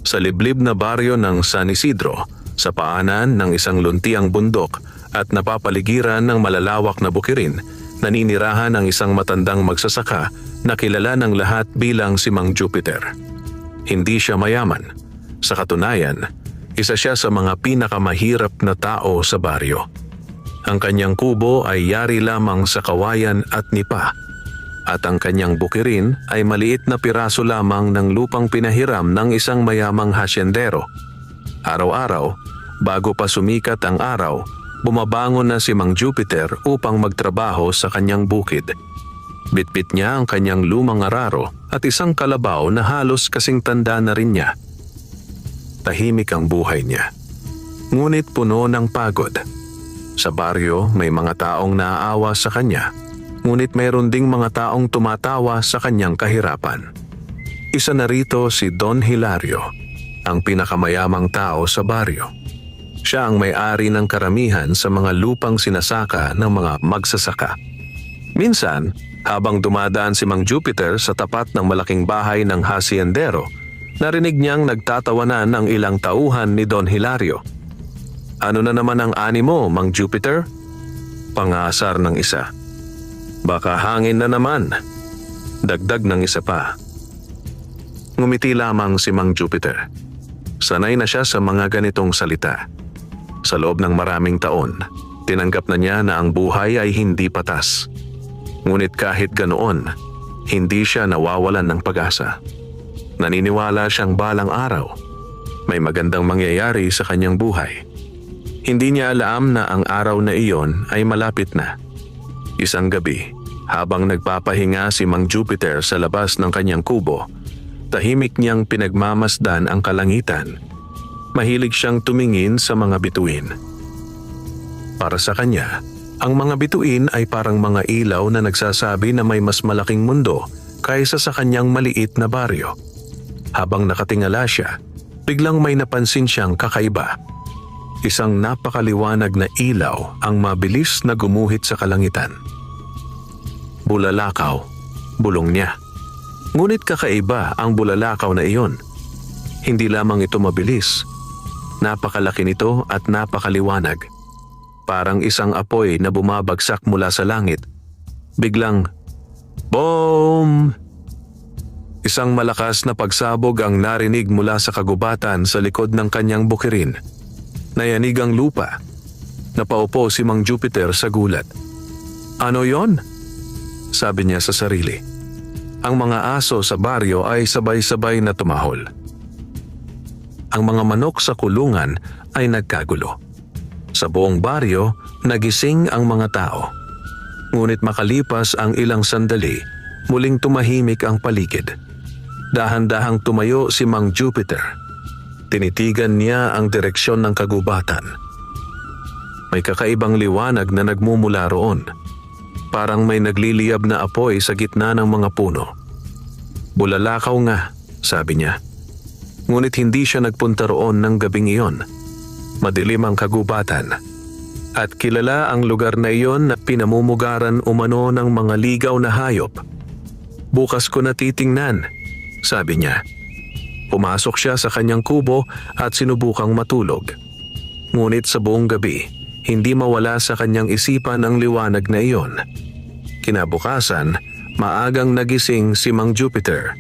Sa liblib na baryo ng San Isidro, sa paanan ng isang luntiang bundok at napapaligiran ng malalawak na bukirin, naninirahan ang isang matandang magsasaka na kilala ng lahat bilang si Mang Jupiter. Hindi siya mayaman. Sa katunayan, isa siya sa mga pinakamahirap na tao sa baryo. Ang kanyang kubo ay yari lamang sa kawayan at nipa, at ang kanyang bukirin ay maliit na piraso lamang ng lupang pinahiram ng isang mayamang hasyendero. Araw-araw, bago pa sumikat ang araw, bumabangon na si Mang Jupiter upang magtrabaho sa kanyang bukid. Bitbit niya ang kanyang lumang araro at isang kalabaw na halos kasing tanda na rin niya. Tahimik ang buhay niya, ngunit puno ng pagod. Sa baryo may mga taong naaawa sa kanya, ngunit mayroon ding mga taong tumatawa sa kanyang kahirapan. Isa na rito si Don Hilario, ang pinakamayamang tao sa baryo. Siya ang may-ari ng karamihan sa mga lupang sinasaka ng mga magsasaka. Minsan, habang dumadaan si Mang Jupiter sa tapat ng malaking bahay ng hasyendero, narinig niyang nagtatawanan ang ilang tauhan ni Don Hilario. "Ano na naman ang ani mo, Mang Jupiter?" Pangasar ng isa. "Baka hangin na naman." Dagdag ng isa pa. Ngumiti lamang si Mang Jupiter. Sanay na siya sa mga ganitong salita. Sa loob ng maraming taon, tinanggap na niya na ang buhay ay hindi patas. Ngunit kahit ganoon, hindi siya nawawalan ng pag-asa. Naniniwala siyang balang araw, may magandang mangyayari sa kanyang buhay. Hindi niya alam na ang araw na iyon ay malapit na. Isang gabi, habang nagpapahinga si Mang Jupiter sa labas ng kanyang kubo, tahimik niyang pinagmamasdan ang kalangitan. Mahilig siyang tumingin sa mga bituin. Para sa kanya, ang mga bituin ay parang mga ilaw na nagsasabi na may mas malaking mundo kaysa sa kanyang maliit na baryo. Habang nakatingala siya, biglang may napansin siyang kakaiba. Isang napakaliwanag na ilaw ang mabilis na gumuhit sa kalangitan. Bulalakaw, bulong niya. Ngunit kakaiba ang bulalakaw na iyon. Hindi lamang ito mabilis. Napakalaki nito at napakaliwanag. Parang isang apoy na bumabagsak mula sa langit. Biglang, boom! Isang malakas na pagsabog ang narinig mula sa kagubatan sa likod ng kanyang bukirin. Nayanig ang lupa. Napaupo si Mang Jupiter sa gulat. "Ano yon?" sabi niya sa sarili. Ang mga aso sa baryo ay sabay-sabay na tumahol. Ang mga manok sa kulungan ay nagkagulo. Sa buong baryo, nagising ang mga tao. Ngunit makalipas ang ilang sandali, muling tumahimik ang paligid. Dahan-dahang tumayo si Mang Jupiter. Tinitigan niya ang direksyon ng kagubatan. May kakaibang liwanag na nagmumula roon. Parang may nagliliyab na apoy sa gitna ng mga puno. "Bulalakaw nga," sabi niya. Ngunit hindi siya nagpunta roon ng gabing iyon. Madilim ang kagubatan. At kilala ang lugar na iyon na pinamumugaran umano ng mga ligaw na hayop. "Bukas ko na titingnan," sabi niya. Pumasok siya sa kanyang kubo at sinubukang matulog. Ngunit sa buong gabi, hindi mawala sa kanyang isipan ang liwanag na iyon. Kinabukasan, maagang nagising si Mang Jupiter.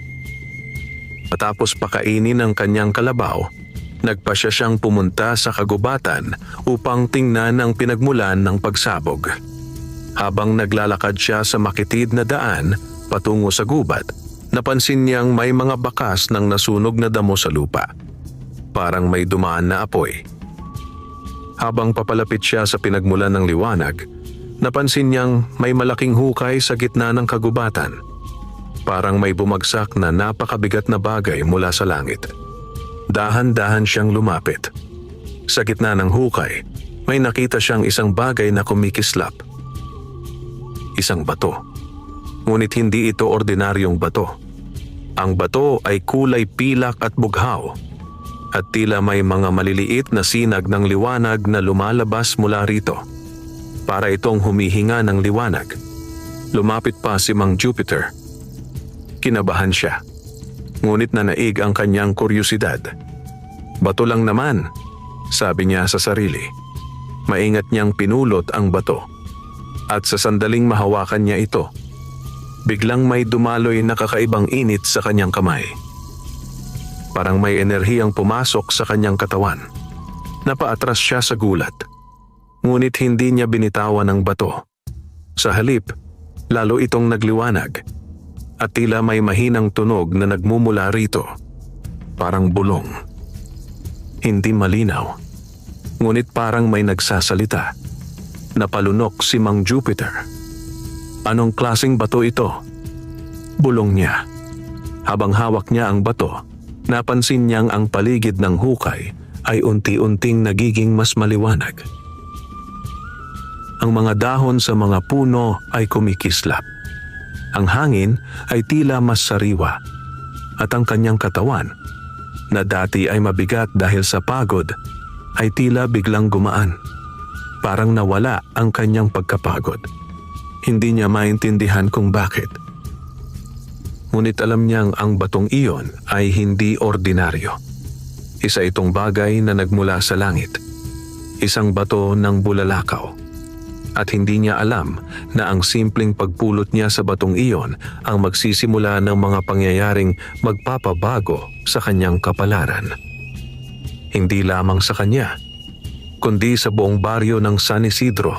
Matapos pakainin ang kanyang kalabaw, nagpasya siyang pumunta sa kagubatan upang tingnan ang pinagmulan ng pagsabog. Habang naglalakad siya sa makitid na daan patungo sa gubat, napansin niyang may mga bakas ng nasunog na damo sa lupa. Parang may dumaan na apoy. Habang papalapit siya sa pinagmulan ng liwanag, napansin niyang may malaking hukay sa gitna ng kagubatan. Parang may bumagsak na napakabigat na bagay mula sa langit. Dahan-dahan siyang lumapit. Sa gitna ng hukay, may nakita siyang isang bagay na kumikislap. Isang bato. Ngunit hindi ito ordinaryong bato. Ang bato ay kulay pilak at bughaw. At tila may mga maliliit na sinag ng liwanag na lumalabas mula rito. Para itong humihinga ng liwanag. Lumapit pa si Mang Jupiter. Kinabahan siya. Ngunit nanaig ang kanyang kuryosidad. Bato lang naman, sabi niya sa sarili. Maingat niyang pinulot ang bato. At sa sandaling mahawakan niya ito, biglang may dumaloy na kakaibang init sa kanyang kamay. Parang may enerhiyang pumasok sa kanyang katawan. Napaatras siya sa gulat. Ngunit hindi niya binitawan ang bato. Sa halip, lalo itong nagliwanag. At tila may mahinang tunog na nagmumula rito. Parang bulong. Hindi malinaw. Ngunit parang may nagsasalita. Napalunok si Mang Jupiter. Anong klaseng bato ito? Bulong niya. Habang hawak niya ang bato, napansin niyang ang paligid ng hukay ay unti-unting nagiging mas maliwanag. Ang mga dahon sa mga puno ay kumikislap. Ang hangin ay tila mas sariwa. At ang kanyang katawan, na dati ay mabigat dahil sa pagod, ay tila biglang gumaan. Parang nawala ang kanyang pagkapagod. Hindi niya maintindihan kung bakit. Ngunit alam niyang ang batong iyon ay hindi ordinaryo. Isa itong bagay na nagmula sa langit. Isang bato ng bulalakaw. At hindi niya alam na ang simpleng pagpulot niya sa batong iyon ang magsisimula ng mga pangyayaring magpapabago sa kanyang kapalaran. Hindi lamang sa kanya, kundi sa buong baryo ng San Isidro,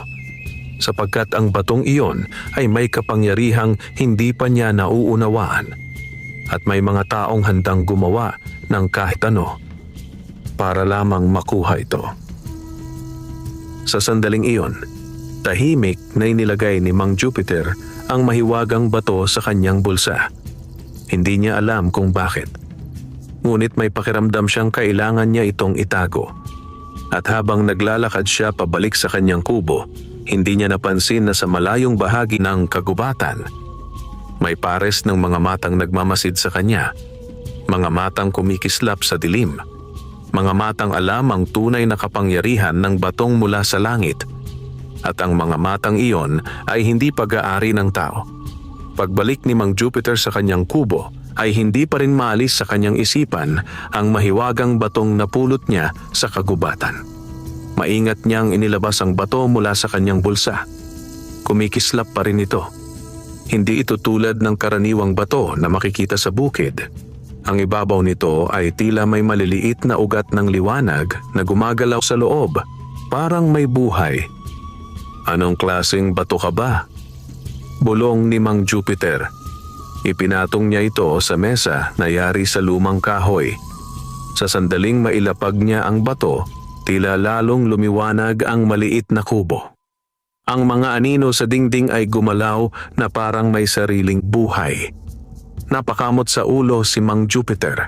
sapagkat ang batong iyon ay may kapangyarihang hindi pa niya nauunawaan at may mga taong handang gumawa ng kahit ano para lamang makuha ito. Sa sandaling iyon, tahimik na inilagay ni Mang Jupiter ang mahiwagang bato sa kanyang bulsa. Hindi niya alam kung bakit. Ngunit may pakiramdam siyang kailangan niya itong itago. At habang naglalakad siya pabalik sa kanyang kubo, hindi niya napansin na sa malayong bahagi ng kagubatan, may pares ng mga matang nagmamasid sa kanya. Mga matang kumikislap sa dilim. Mga matang alam ang tunay na kapangyarihan ng batong mula sa langit. At ang mga matang iyon ay hindi pag-aari ng tao. Pagbalik ni Mang Jupiter sa kanyang kubo, ay hindi pa rin maalis sa kanyang isipan ang mahiwagang batong napulot niya sa kagubatan. Maingat niyang inilabas ang bato mula sa kanyang bulsa. Kumikislap pa rin ito. Hindi ito tulad ng karaniwang bato na makikita sa bukid. Ang ibabaw nito ay tila may maliliit na ugat ng liwanag na gumagalaw sa loob, parang may buhay. Anong klaseng bato ka ba? Bulong ni Mang Jupiter. Ipinatong niya ito sa mesa na yari sa lumang kahoy. Sa sandaling mailapag niya ang bato, tila lalong lumiwanag ang maliit na kubo. Ang mga anino sa dingding ay gumalaw na parang may sariling buhay. Napakamot sa ulo si Mang Jupiter.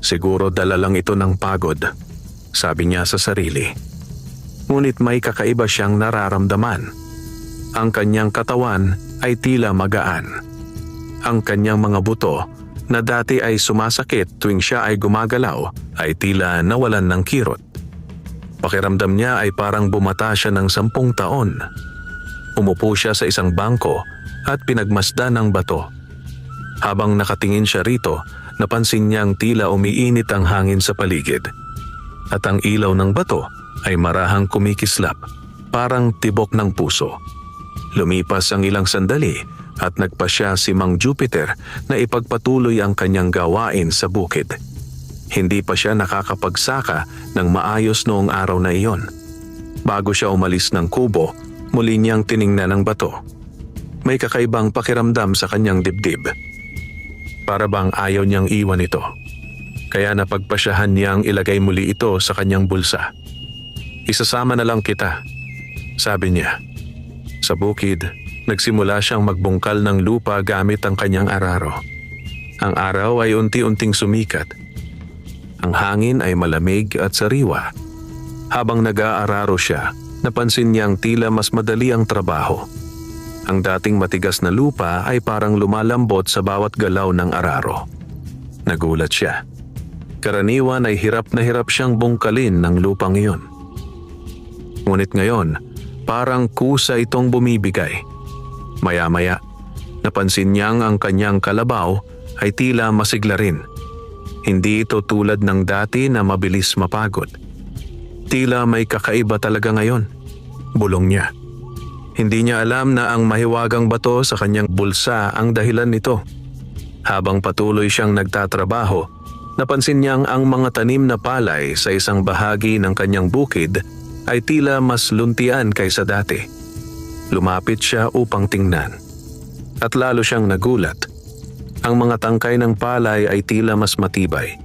Siguro dala lang ito ng pagod, sabi niya sa sarili. Ngunit may kakaiba siyang nararamdaman. Ang kanyang katawan ay tila magaan. Ang kanyang mga buto na dati ay sumasakit tuwing siya ay gumagalaw ay tila nawalan ng kirot. Pakiramdam niya ay parang bumata siya ng 10 taon. Umupo siya sa isang bangko at pinagmasdan ng bato. Habang nakatingin siya rito, napansin niyang tila umiinit ang hangin sa paligid. At ang ilaw ng bato ay marahang kumikislap, parang tibok ng puso. Lumipas ang ilang sandali at nagpasya si Mang Jupiter na ipagpatuloy ang kanyang gawain sa bukid. Hindi pa siya nakakapagsaka ng maayos noong araw na iyon. Bago siya umalis ng kubo, muli niyang tiningnan ang bato. May kakaibang pakiramdam sa kanyang dibdib. Para bang ayaw niyang iwan ito. Kaya napagpasyahan niyang ilagay muli ito sa kanyang bulsa. Isasama na lang kita, sabi niya. Sa bukid, nagsimula siyang magbungkal ng lupa gamit ang kanyang araro. Ang araw ay unti-unting sumikat. Ang hangin ay malamig at sariwa. Habang nag-aararo siya, napansin niyang tila mas madali ang trabaho. Ang dating matigas na lupa ay parang lumalambot sa bawat galaw ng araro. Nagulat siya. Karaniwan ay hirap na hirap siyang bungkalin ng lupang iyon. Ngunit ngayon, parang kusa itong bumibigay. Maya-maya, napansin niyang ang kanyang kalabaw ay tila masigla rin. Hindi ito tulad ng dati na mabilis mapagod. Tila may kakaiba talaga ngayon, bulong niya. Hindi niya alam na ang mahiwagang bato sa kanyang bulsa ang dahilan nito. Habang patuloy siyang nagtatrabaho, napansin niyang ang mga tanim na palay sa isang bahagi ng kanyang bukid ay tila mas luntian kaysa dati. Lumapit siya upang tingnan. At lalo siyang nagulat. Ang mga tangkay ng palay ay tila mas matibay.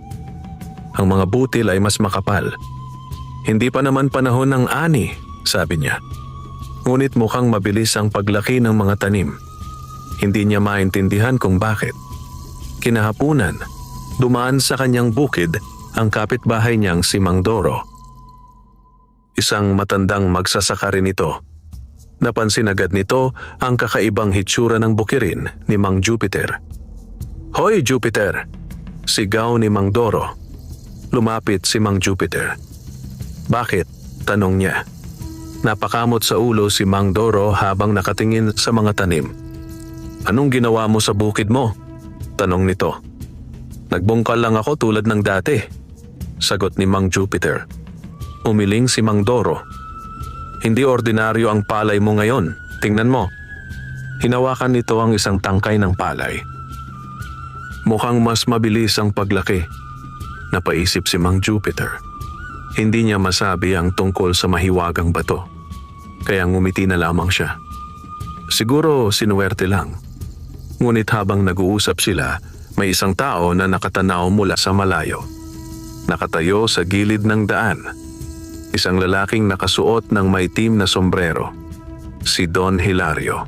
Ang mga butil ay mas makapal. Hindi pa naman panahon ng ani, sabi niya. Ngunit mukhang mabilis ang paglaki ng mga tanim. Hindi niya maintindihan kung bakit. Kinahapunan, dumaan sa kanyang bukid ang kapitbahay niyang si Mang Doro. Isang matandang magsasaka rin ito. Napansin agad nito ang kakaibang hitsura ng bukirin ni Mang Jupiter. "Hoy Jupiter!" Sigaw ni Mang Doro. Lumapit si Mang Jupiter. "Bakit?" tanong niya. Napakamot sa ulo si Mang Doro habang nakatingin sa mga tanim. "Anong ginawa mo sa bukid mo?" tanong nito. "Nagbungkal lang ako tulad ng dati," sagot ni Mang Jupiter. Umiling si Mang Doro. "Hindi ordinaryo ang palay mo ngayon. Tingnan mo." Hinawakan nito ang isang tangkay ng palay. Mukhang mas mabilis ang paglaki. Napaisip si Mang Jupiter. Hindi niya masabi ang tungkol sa mahiwagang bato. Kaya ngumiti na lamang siya. Siguro sinuwerte lang. Ngunit habang nag-uusap sila, may isang tao na nakatanaw mula sa malayo. Nakatayo sa gilid ng daan. Isang lalaking nakasuot ng maitim na sombrero. Si Don Hilario.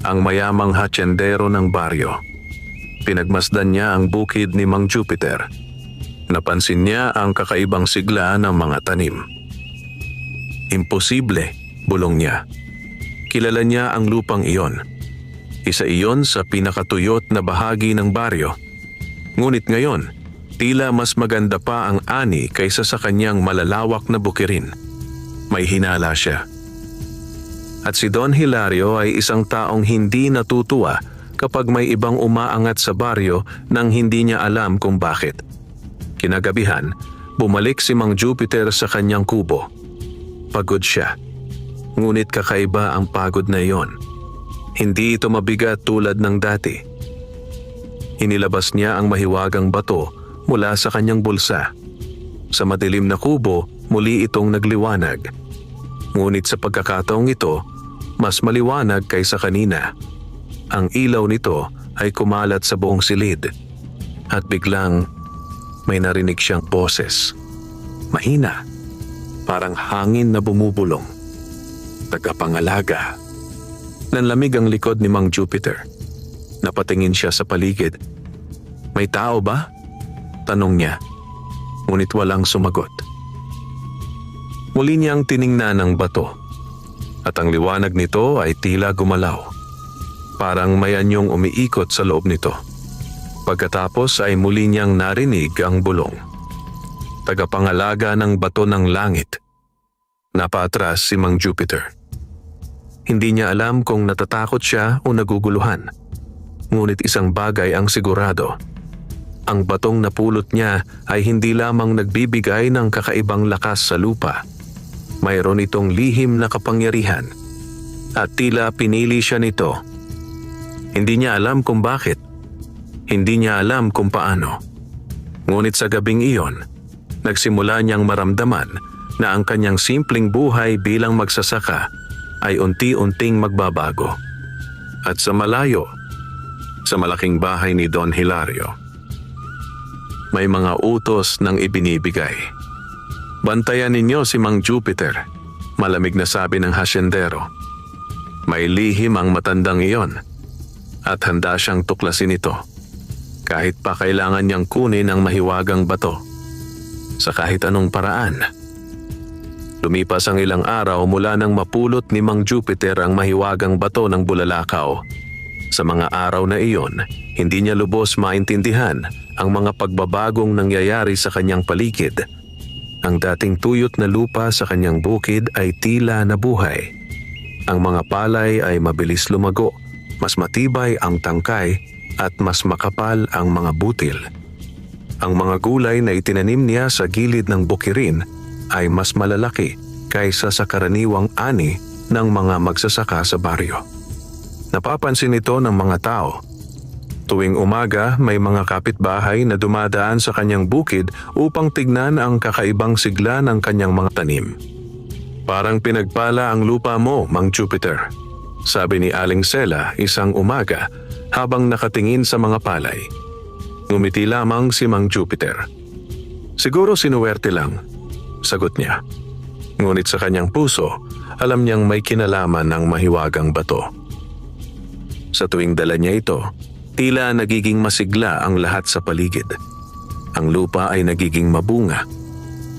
Ang mayamang hatyendero ng baryo. Pinagmasdan niya ang bukid ni Mang Jupiter. Napansin niya ang kakaibang sigla ng mga tanim. "Imposible," bulong niya. Kilala niya ang lupang iyon. Isa iyon sa pinakatuyot na bahagi ng baryo. Ngunit ngayon, tila mas maganda pa ang ani kaysa sa kanyang malalawak na bukirin. May hinala siya. At si Don Hilario ay isang taong hindi natutuwa kapag may ibang umaangat sa baryo nang hindi niya alam kung bakit. Kinagabihan, bumalik si Mang Jupiter sa kanyang kubo. Pagod siya. Ngunit kakaiba ang pagod na iyon. Hindi ito mabigat tulad ng dati. Inilabas niya ang mahiwagang bato mula sa kanyang bulsa. Sa madilim na kubo, muli itong nagliwanag. Ngunit sa pagkakataong ito, mas maliwanag kaysa kanina. Ang ilaw nito ay kumalat sa buong silid. At biglang may narinig siyang boses. Mahina, parang hangin na bumubulong. Tagapangalaga. Nanlamig ang likod ni Mang Jupiter. Napatingin siya sa paligid. "May tao ba?" tanong niya. Ngunit walang sumagot. Muli niyang tiningnan ang bato. At ang liwanag nito ay tila gumalaw. Parang may anyong umiikot sa loob nito. Pagkatapos ay muli niyang narinig ang bulong. Tagapangalaga ng bato ng langit. Napaatras si Mang Jupiter. Hindi niya alam kung natatakot siya o naguguluhan. Ngunit isang bagay ang sigurado. Ang batong napulot niya ay hindi lamang nagbibigay ng kakaibang lakas sa lupa. Mayroon itong lihim na kapangyarihan. At tila pinili siya nito. Hindi niya alam kung bakit. Hindi niya alam kung paano. Ngunit sa gabing iyon, nagsimula niyang maramdaman na ang kanyang simpleng buhay bilang magsasaka ay unti-unting magbabago. At sa malayo, sa malaking bahay ni Don Hilario, may mga utos ng ibinibigay. "Bantayan ninyo si Mang Jupiter," malamig na sabi ng hasyendero. May lihim ang matandang iyon. At handa siyang tuklasin ito. Kahit pa kailangan niyang kunin ang mahiwagang bato. Sa kahit anong paraan. Lumipas ang ilang araw mula nang mapulot ni Mang Jupiter ang mahiwagang bato ng bulalakaw. Sa mga araw na iyon, hindi niya lubos maintindihan ang mga pagbabagong nangyayari sa kanyang paligid. Ang dating tuyot na lupa sa kanyang bukid ay tila nabuhay. Ang mga palay ay mabilis lumago. Mas matibay ang tangkay at mas makapal ang mga butil. Ang mga gulay na itinanim niya sa gilid ng bukirin ay mas malalaki kaysa sa karaniwang ani ng mga magsasaka sa baryo. Napapansin ito ng mga tao. Tuwing umaga, may mga kapitbahay na dumadaan sa kanyang bukid upang tignan ang kakaibang sigla ng kanyang mga tanim. "Parang pinagpala ang lupa mo, Mang Jupiter," sabi ni Aling Sela isang umaga habang nakatingin sa mga palay. Ngumiti lamang si Mang Jupiter. "Siguro sinuwerte lang," sagot niya. Ngunit sa kanyang puso, alam niyang may kinalaman ng mahiwagang bato. Sa tuwing dala niya ito, tila nagiging masigla ang lahat sa paligid. Ang lupa ay nagiging mabunga.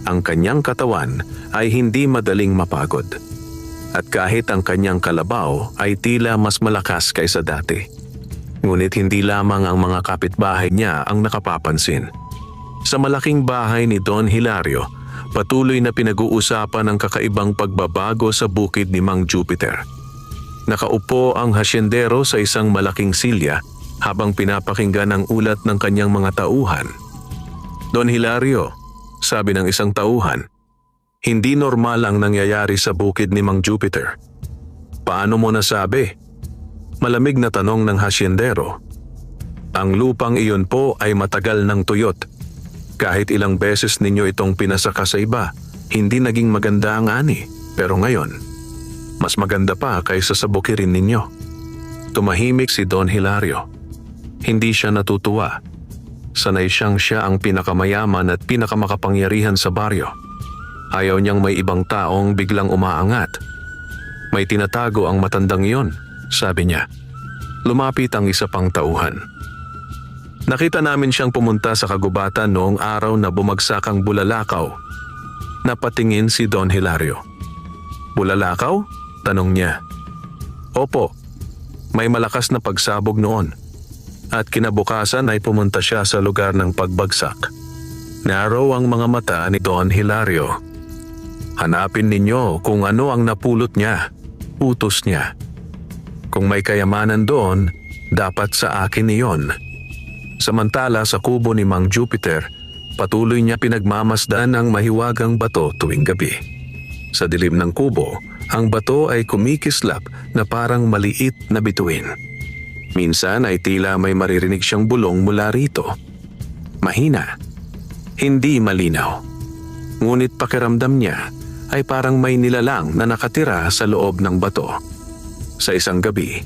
Ang kanyang katawan ay hindi madaling mapagod. At kahit ang kanyang kalabaw ay tila mas malakas kaysa dati. Ngunit hindi lamang ang mga kapitbahay niya ang nakapapansin. Sa malaking bahay ni Don Hilario, patuloy na pinag-uusapan ang kakaibang pagbabago sa bukid ni Mang Jupiter. Nakaupo ang hasyendero sa isang malaking silya habang pinapakinggan ang ulat ng kanyang mga tauhan. "Don Hilario," sabi ng isang tauhan, "hindi normal ang nangyayari sa bukid ni Mang Jupiter." "Paano mo nasabi?" Malamig na tanong ng hasyendero. "Ang lupang iyon po ay matagal ng tuyot. Kahit ilang beses ninyo itong pinasaka sa iba, hindi naging maganda ang ani. Pero ngayon, mas maganda pa kaysa sa bukirin ninyo." Tumahimik si Don Hilario. Hindi siya natutuwa. Sanay siyang siya ang pinakamayaman at pinakamakapangyarihan sa baryo. Ayaw niyang may ibang taong biglang umaangat. "May tinatago ang matandang iyon," sabi niya. Lumapit ang isa pang tauhan. "Nakita namin siyang pumunta sa kagubatan noong araw na bumagsak ang bulalakaw." Napatingin si Don Hilario. "Bulalakaw?" tanong niya. "Opo, may malakas na pagsabog noon. At kinabukasan ay pumunta siya sa lugar ng pagbagsak." Narrow ang mga mata ni Don Hilario. "Hanapin ninyo kung ano ang napulot niya," utos niya. "Kung may kayamanan doon, dapat sa akin iyon." Samantala sa kubo ni Mang Jupiter, patuloy niya pinagmamasdan ang mahiwagang bato tuwing gabi. Sa dilim ng kubo, ang bato ay kumikislap na parang maliit na bituin. Minsan ay tila may maririnig siyang bulong mula rito. Mahina, hindi malinaw. Ngunit pakiramdam niya ay parang may nilalang na nakatira sa loob ng bato. Sa isang gabi,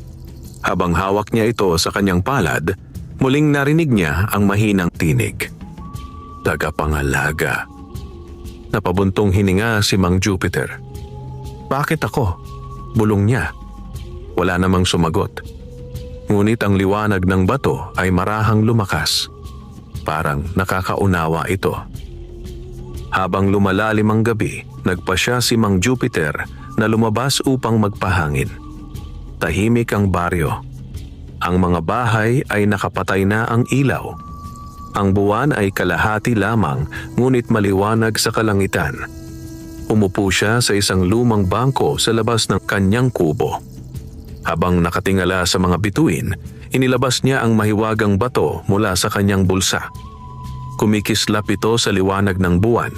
habang hawak niya ito sa kanyang palad, muling narinig niya ang mahinang tinig. "Tagapangalaga." Napabuntong hininga si Mang Jupiter. "Bakit ako?" bulong niya. Wala namang sumagot. Ngunit ang liwanag ng bato ay marahang lumakas. Parang nakakaunawa ito. Habang lumalalim ang gabi, nagpasya si Mang Jupiter na lumabas upang magpahangin. Tahimik ang baryo. Ang mga bahay ay nakapatay na ang ilaw. Ang buwan ay kalahati lamang, ngunit maliwanag sa kalangitan. Umupo siya sa isang lumang bangko sa labas ng kanyang kubo. Habang nakatingala sa mga bituin, inilabas niya ang mahiwagang bato mula sa kanyang bulsa. Kumikislap ito sa liwanag ng buwan.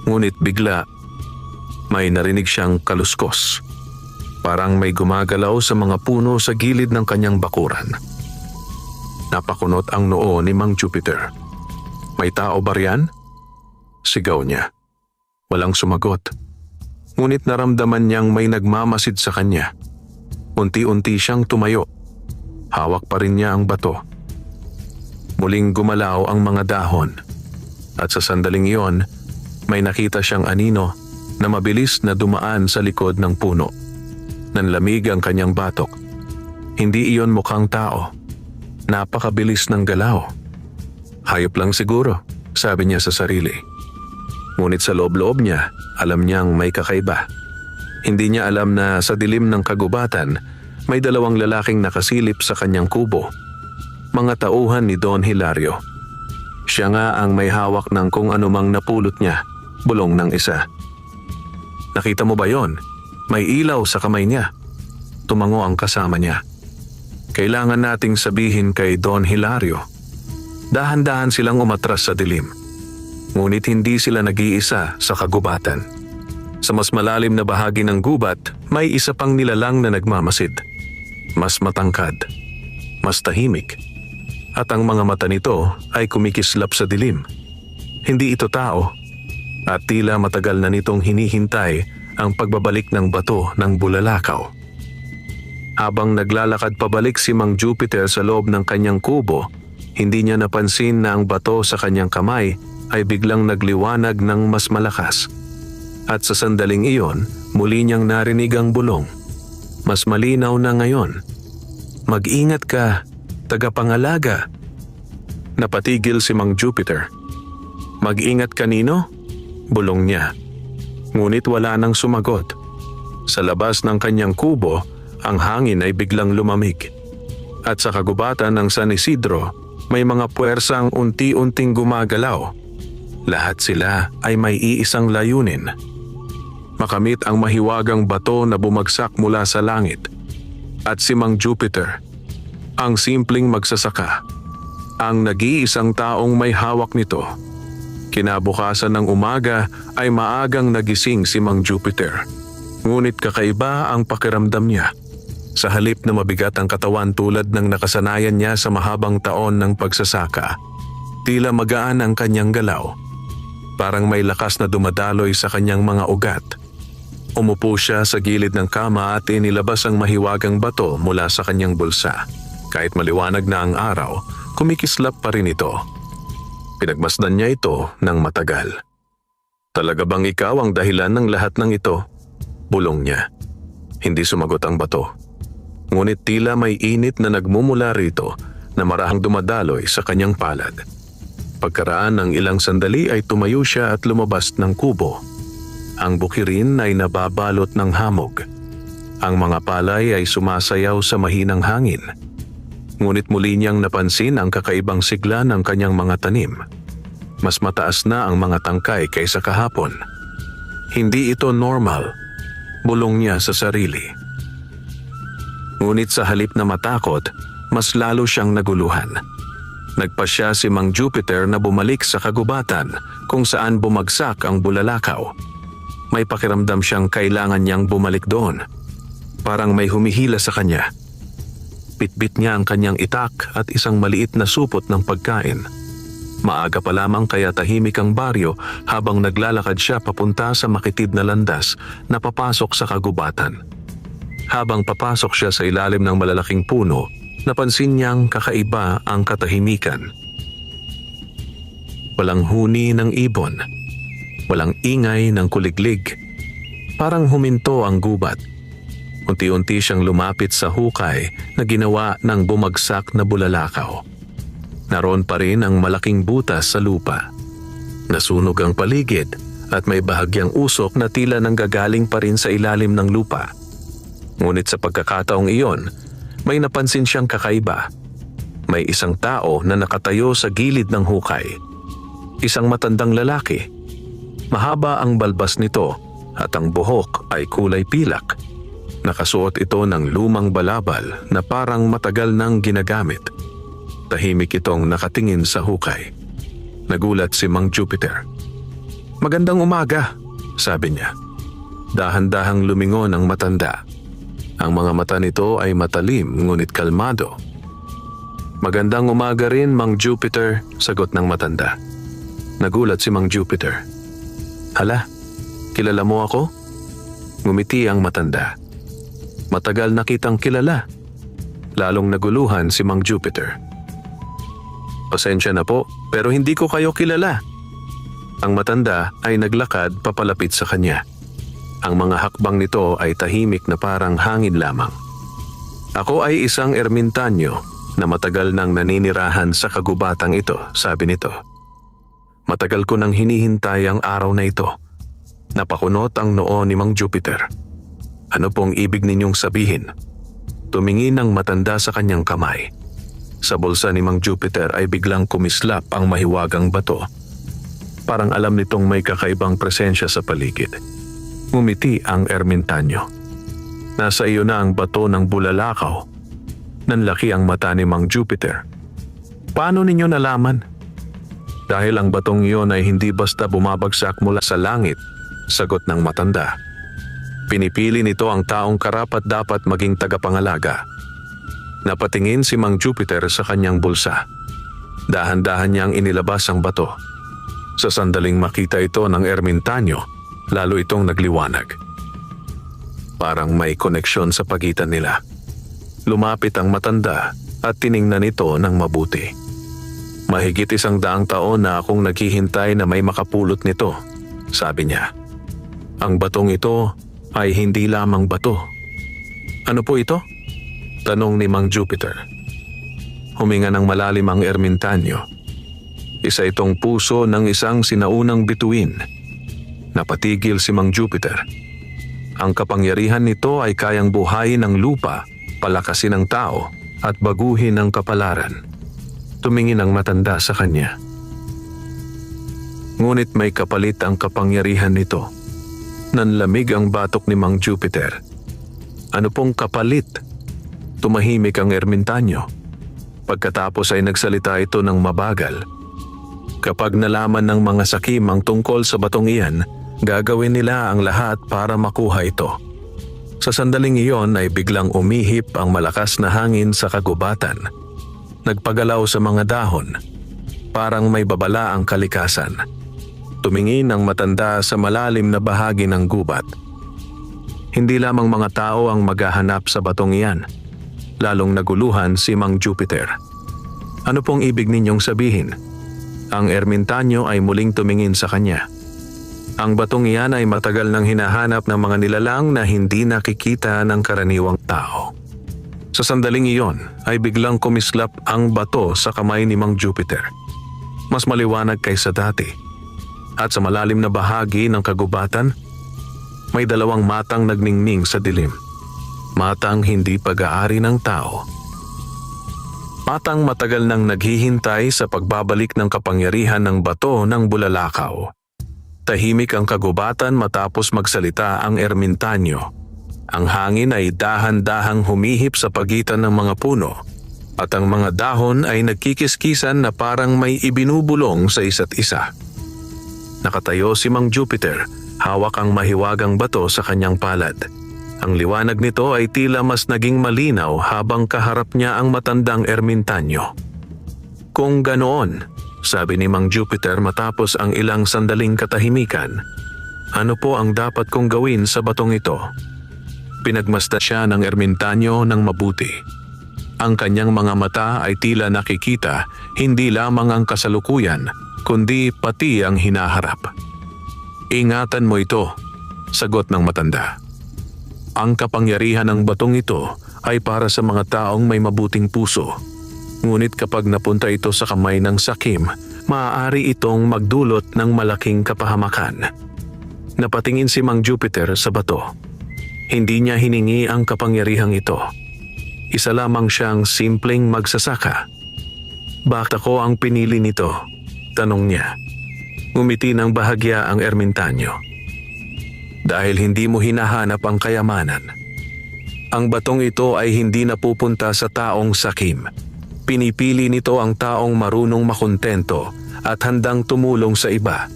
Ngunit bigla, may narinig siyang kaluskos. Parang may gumagalaw sa mga puno sa gilid ng kanyang bakuran. Napakunot ang noo ni Mang Jupiter. "May tao ba riyan?" sigaw niya. Walang sumagot. Ngunit naramdaman niyang may nagmamasid sa kanya. Unti-unti siyang tumayo. Hawak pa rin niya ang bato. Muling gumalaw ang mga dahon. At sa sandaling iyon, may nakita siyang anino na mabilis na dumaan sa likod ng puno. Nanlamig ang kanyang batok. Hindi iyon mukhang tao. Napakabilis ng galaw. "Hayop lang siguro," sabi niya sa sarili. Ngunit sa loob-loob niya, alam niyang may kakaiba. Hindi niya alam na sa dilim ng kagubatan, may dalawang lalaking nakasilip sa kanyang kubo. Mga tauhan ni Don Hilario. Siya nga ang may hawak ng kung anumang napulot niya, bulong ng isa. "Nakita mo ba yon? May ilaw sa kamay niya." Tumango ang kasama niya. "Kailangan nating sabihin kay Don Hilario." Dahan-dahan silang umatras sa dilim. Ngunit hindi sila nag-iisa sa kagubatan. Sa mas malalim na bahagi ng gubat, may isa pang nilalang na nagmamasid. Mas matangkad, mas tahimik, at ang mga mata nito ay kumikislap sa dilim. Hindi ito tao, at tila matagal na nitong hinihintay ang pagbabalik ng bato ng bulalakaw. Habang naglalakad pabalik si Mang Jupiter sa loob ng kanyang kubo, hindi niya napansin na ang bato sa kanyang kamay ay biglang nagliwanag ng mas malakas. At sa sandaling iyon, muli niyang narinig ang bulong. Mas malinaw na ngayon. Mag-ingat ka, tagapangalaga. Napatigil si Mang Jupiter. Mag-ingat kanino? Bulong niya. Ngunit wala nang sumagot. Sa labas ng kanyang kubo, ang hangin ay biglang lumamig. At sa kagubatan ng San Isidro, may mga puwersang unti-unting gumagalaw. Lahat sila ay may iisang layunin. Makamit ang mahiwagang bato na bumagsak mula sa langit. At si Mang Jupiter, ang simpleng magsasaka, ang nag-iisang taong may hawak nito. Kinabukasan ng umaga ay maagang nagising si Mang Jupiter. Ngunit kakaiba ang pakiramdam niya. Sa halip na mabigat ang katawan tulad ng nakasanayan niya sa mahabang taon ng pagsasaka, tila magaan ang kanyang galaw. Parang may lakas na dumadaloy sa kanyang mga ugat. Umupo siya sa gilid ng kama at inilabas ang mahiwagang bato mula sa kanyang bulsa. Kahit maliwanag na ang araw, kumikislap pa rin ito. Pinagmasdan niya ito ng matagal. Talaga bang ikaw ang dahilan ng lahat ng ito? Bulong niya. Hindi sumagot ang bato. Ngunit tila may init na nagmumula rito na marahang dumadaloy sa kanyang palad. Pagkaraan ng ilang sandali ay tumayo siya at lumabas ng kubo. Ang bukirin ay nababalot ng hamog. Ang mga palay ay sumasayaw sa mahinang hangin. Ngunit muli niyang napansin ang kakaibang sigla ng kanyang mga tanim. Mas mataas na ang mga tangkay kaysa kahapon. Hindi ito normal, bulong niya sa sarili. Ngunit sa halip na matakot, mas lalo siyang naguluhan. Nagpasya si Mang Jupiter na bumalik sa kagubatan kung saan bumagsak ang bulalakaw. May pakiramdam siyang kailangan niyang bumalik doon. Parang may humihila sa kanya. Bitbit niya ang kanyang itak at isang maliit na supot ng pagkain. Maaga pa lamang kaya tahimik ang baryo habang naglalakad siya papunta sa makitid na landas na papasok sa kagubatan. Habang papasok siya sa ilalim ng malalaking puno, napansin niyang kakaiba ang katahimikan. Walang huni ng ibon. Walang ingay ng kuliglig. Parang huminto ang gubat. Unti-unti siyang lumapit sa hukay na ginawa ng bumagsak na bulalakaw. Naroon pa rin ang malaking butas sa lupa. Nasunog ang paligid at may bahagyang usok na tila nanggagaling pa rin sa ilalim ng lupa. Ngunit sa pagkakataong iyon, may napansin siyang kakaiba. May isang tao na nakatayo sa gilid ng hukay. Isang matandang lalaki. Mahaba ang balbas nito at ang buhok ay kulay pilak. Nakasuot ito ng lumang balabal na parang matagal nang ginagamit. Tahimik itong nakatingin sa hukay. Nagulat si Mang Jupiter. "Magandang umaga," sabi niya. Dahan-dahang lumingon ang matanda. Ang mga mata nito ay matalim ngunit kalmado. "Magandang umaga rin, Mang Jupiter," sagot ng matanda. Nagulat si Mang Jupiter. "Hala, kilala mo ako?" Ngumiti ang matanda. "Matagal na kitang kilala." Lalong naguluhan si Mang Jupiter. "Pasensya na po, pero hindi ko kayo kilala." Ang matanda ay naglakad papalapit sa kanya. Ang mga hakbang nito ay tahimik na parang hangin lamang. "Ako ay isang ermintanyo na matagal nang naninirahan sa kagubatang ito," sabi nito. "Matagal ko nang hinihintay ang araw na ito." Napakunot ang noo ni Mang Jupiter. "Ano pong ibig ninyong sabihin?" Tumingin ang matanda sa kanyang kamay. Sa bulsa ni Mang Jupiter ay biglang kumislap ang mahiwagang bato. Parang alam nitong may kakaibang presensya sa paligid. Ngumiti ang ermintanyo. "Nasa iyo na ang bato ng bulalakaw." Nanlaki ang mata ni Mang Jupiter. Paano ninyo nalaman? Dahil ang batong iyon ay hindi basta bumabagsak mula sa langit, sagot ng matanda. Pinipili nito ang taong karapat-dapat maging tagapangalaga. Napatingin si Mang Jupiter sa kanyang bulsa. Dahan-dahan niyang inilabas ang bato. Sa sandaling makita ito ng ermitanyo, lalo itong nagliwanag. Parang may koneksyon sa pagitan nila. Lumapit ang matanda at tiningnan ito ng mabuti. Mahigit 100 taon na akong naghihintay na may makapulot nito, sabi niya. Ang batong ito ay hindi lamang bato. Ano po ito? Tanong ni Mang Jupiter. Huminga ng malalim ang ermitanyo. Isa itong puso ng isang sinaunang bituin. Napatigil si Mang Jupiter. Ang kapangyarihan nito ay kayang buhayin ang lupa, palakasin ang tao, at baguhin ang kapalaran. Tumingin ang matanda sa kanya. Ngunit may kapalit ang kapangyarihan nito. Nanlamig ang batok ni Mang Jupiter. Ano pong kapalit? Tumahimik ang ermitanyo. Pagkatapos ay nagsalita ito ng mabagal. Kapag nalaman ng mga sakim ang tungkol sa batong iyan, gagawin nila ang lahat para makuha ito. Sa sandaling iyon ay biglang umihip ang malakas na hangin sa kagubatan. Nagpagalaw sa mga dahon. Parang may babala ang kalikasan. Tumingin ang matanda sa malalim na bahagi ng gubat. Hindi lamang mga tao ang maghahanap sa batong iyan. Lalong naguluhan si Mang Jupiter. Ano pong ibig ninyong sabihin? Ang ermitanyo ay muling tumingin sa kanya. Ang batong iyan ay matagal nang hinahanap ng mga nilalang na hindi nakikita ng karaniwang tao. Sa sandaling iyon ay biglang kumislap ang bato sa kamay ni Mang Jupiter. Mas maliwanag kaysa dati. At sa malalim na bahagi ng kagubatan, may 2 matang nagningning sa dilim. Matang hindi pag-aari ng tao. Matang matagal nang naghihintay sa pagbabalik ng kapangyarihan ng bato ng bulalakaw. Tahimik ang kagubatan matapos magsalita ang ermitanyo. Ang hangin ay dahan-dahang humihip sa pagitan ng mga puno at ang mga dahon ay nagkikiskisan na parang may ibinubulong sa isa't isa. Nakatayo si Mang Jupiter, hawak ang mahiwagang bato sa kanyang palad. Ang liwanag nito ay tila mas naging malinaw habang kaharap niya ang matandang ermitanyo. Kung ganoon, sabi ni Mang Jupiter matapos ang ilang sandaling katahimikan, ano po ang dapat kong gawin sa batong ito? Pinagmasdan siya ng ermitanyo ng mabuti. Ang kanyang mga mata ay tila nakikita hindi lamang ang kasalukuyan, kundi pati ang hinaharap. Ingatan mo ito, sagot ng matanda. Ang kapangyarihan ng batong ito ay para sa mga taong may mabuting puso. Ngunit kapag napunta ito sa kamay ng sakim, maaari itong magdulot ng malaking kapahamakan. Napatingin si Mang Jupiter sa bato. Hindi niya hiningi ang kapangyarihang ito. Isa lamang siyang simpleng magsasaka. Bakit ako ang pinili nito? Tanong niya. Ngumiti ng bahagya ang ermitanyo. Dahil hindi mo hinahanap ang kayamanan. Ang batong ito ay hindi napupunta sa taong sakim. Pinipili nito ang taong marunong makontento at handang tumulong sa iba.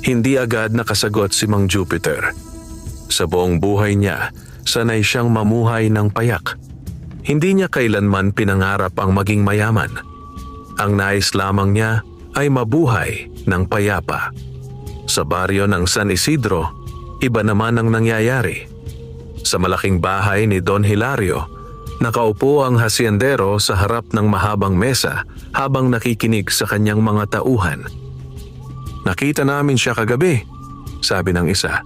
Hindi agad nakasagot si Mang Jupiter. Sa buong buhay niya, sanay siyang mamuhay ng payak. Hindi niya kailanman pinangarap ang maging mayaman. Ang nais lamang niya ay mabuhay ng payapa. Sa baryo ng San Isidro, iba naman ang nangyayari. Sa malaking bahay ni Don Hilario, nakaupo ang hasyendero sa harap ng mahabang mesa habang nakikinig sa kanyang mga tauhan. Nakita namin siya kagabi, sabi ng isa.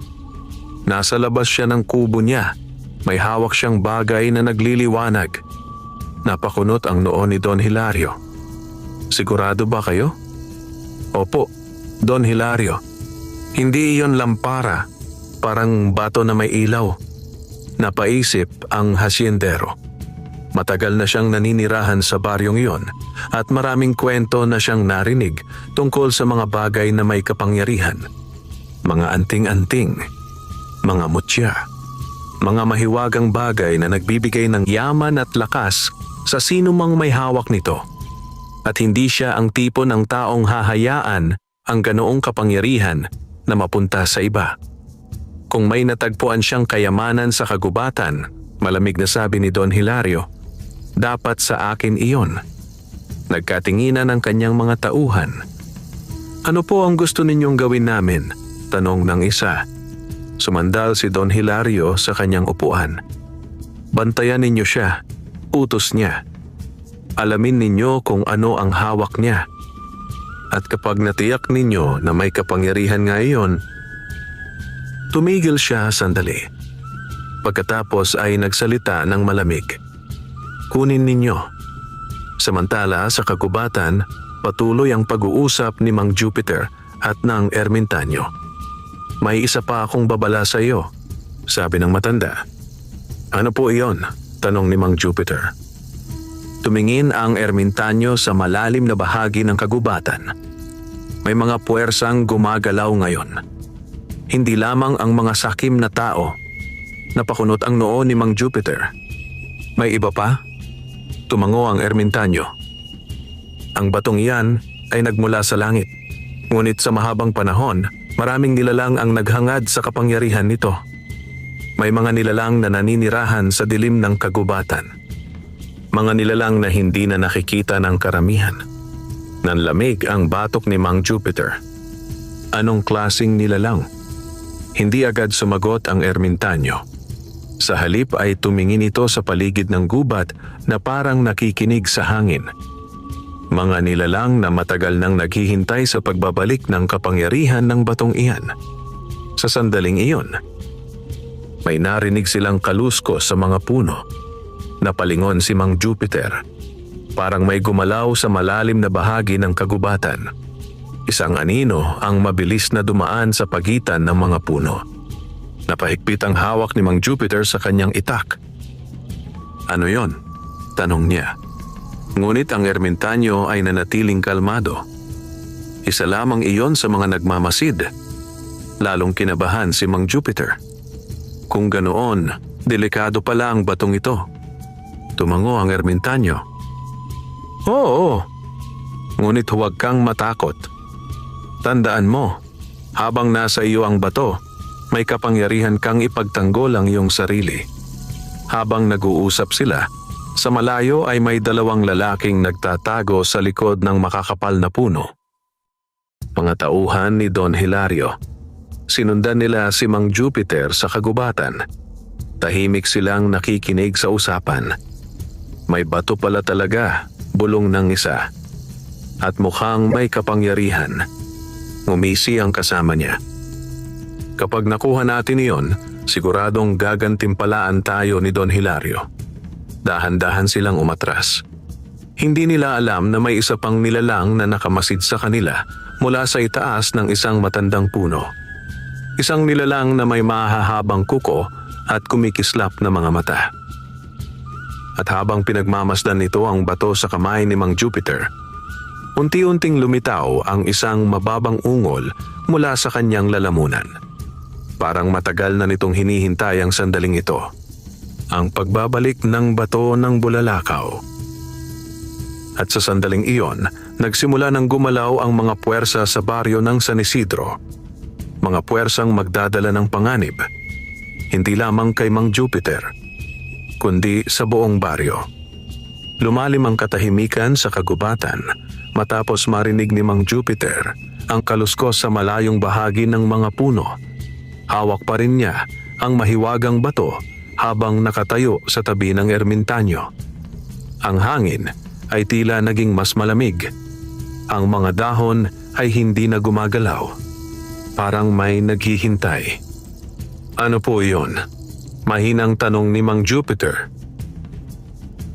Nasa labas siya ng kubo niya. May hawak siyang bagay na nagliliwanag. Napakunot ang noo ni Don Hilario. Sigurado ba kayo? Opo, Don Hilario. Hindi iyon lampara, parang bato na may ilaw. Napaisip ang hasyendero. Matagal na siyang naninirahan sa baryong iyon at maraming kwento na siyang narinig tungkol sa mga bagay na may kapangyarihan. Mga anting-anting, mga mutya, mga mahiwagang bagay na nagbibigay ng yaman at lakas sa sino mang may hawak nito. At hindi siya ang tipo ng taong hahayaan ang ganoong kapangyarihan na mapunta sa iba. Kung may natagpuan siyang kayamanan sa kagubatan, malamig na sabi ni Don Hilario, dapat sa akin iyon. Nagkatinginan ang kanyang mga tauhan. Ano po ang gusto ninyong gawin namin? Tanong ng isa. Sumandal si Don Hilario sa kanyang upuan. Bantayan ninyo siya, utos niya. Alamin ninyo kung ano ang hawak niya. At kapag natiyak ninyo na may kapangyarihan nga iyon, tumigil siya sandali. Pagkatapos ay nagsalita ng malamig. Kunin ninyo. Samantala sa kagubatan, patuloy ang pag-uusap ni Mang Jupiter at ng Ermintanyo. May isa pa akong babala sa iyo, sabi ng matanda. Ano po iyon? Tanong ni Mang Jupiter. Tumingin ang Ermintanyo sa malalim na bahagi ng kagubatan. May mga puwersang gumagalaw ngayon. Hindi lamang ang mga sakim na tao. Napakunot ang noo ni Mang Jupiter. May iba pa? Tumango ang Ermintanyo. Ang batong iyan ay nagmula sa langit. Ngunit sa mahabang panahon, maraming nilalang ang naghangad sa kapangyarihan nito. May mga nilalang na naninirahan sa dilim ng kagubatan. Mga nilalang na hindi na nakikita ng karamihan. Nanlamig ang batok ni Mang Jupiter. Anong klasing nilalang? Hindi agad sumagot ang Ermintanyo. Sa halip ay tumingin ito sa paligid ng gubat na parang nakikinig sa hangin. Mga nilalang na matagal nang naghihintay sa pagbabalik ng kapangyarihan ng batong iyan. Sa sandaling iyon, may narinig silang kaluskos sa mga puno. Napalingon si Mang Jupiter. Parang may gumalaw sa malalim na bahagi ng kagubatan. Isang anino ang mabilis na dumaan sa pagitan ng mga puno. Napahigpit ang hawak ni Mang Jupiter sa kanyang itak. Ano yon? Tanong niya. Ngunit ang Ermintanyo ay nanatiling kalmado. Isa lamang iyon sa mga nagmamasid. Lalong kinabahan si Mang Jupiter. Kung ganoon, delikado pala ang batong ito. Tumango ang Ermintanyo. Oo, ngunit huwag kang matakot. Tandaan mo, habang nasa iyo ang bato, may kapangyarihan kang ipagtanggol ang iyong sarili. Habang nag-uusap sila, sa malayo ay may dalawang lalaking nagtatago sa likod ng makakapal na puno. Mga tauhan ni Don Hilario. Sinundan nila si Mang Jupiter sa kagubatan. Tahimik silang nakikinig sa usapan. May bato pala talaga, bulong ng isa. At mukhang may kapangyarihan. Ngumisi ang kasama niya. Kapag nakuha natin iyon, siguradong gagantimpalaan tayo ni Don Hilario. Dahan-dahan silang umatras. Hindi nila alam na may isa pang nilalang na nakamasid sa kanila mula sa itaas ng isang matandang puno. Isang nilalang na may mahahabang kuko at kumikislap na mga mata. At habang pinagmamasdan nito ang bato sa kamay ni Mang Jupiter, unti-unting lumitaw ang isang mababang ungol mula sa kanyang lalamunan. Parang matagal na nitong hinihintay ang sandaling ito. Ang pagbabalik ng bato ng bulalakaw. At sa sandaling iyon, nagsimula ng gumalaw ang mga puwersa sa baryo ng San Isidro. Mga puwersang magdadala ng panganib. Hindi lamang kay Mang Jupiter, kundi sa buong baryo. Lumalim ang katahimikan sa kagubatan matapos marinig ni Mang Jupiter ang kaluskos sa malayong bahagi ng mga puno. Hawak pa rin niya ang mahiwagang bato habang nakatayo sa tabi ng Ermintanyo. Ang hangin ay tila naging mas malamig. Ang mga dahon ay hindi na gumagalaw. Parang may naghihintay. Ano po iyon? Mahinang tanong ni Mang Jupiter.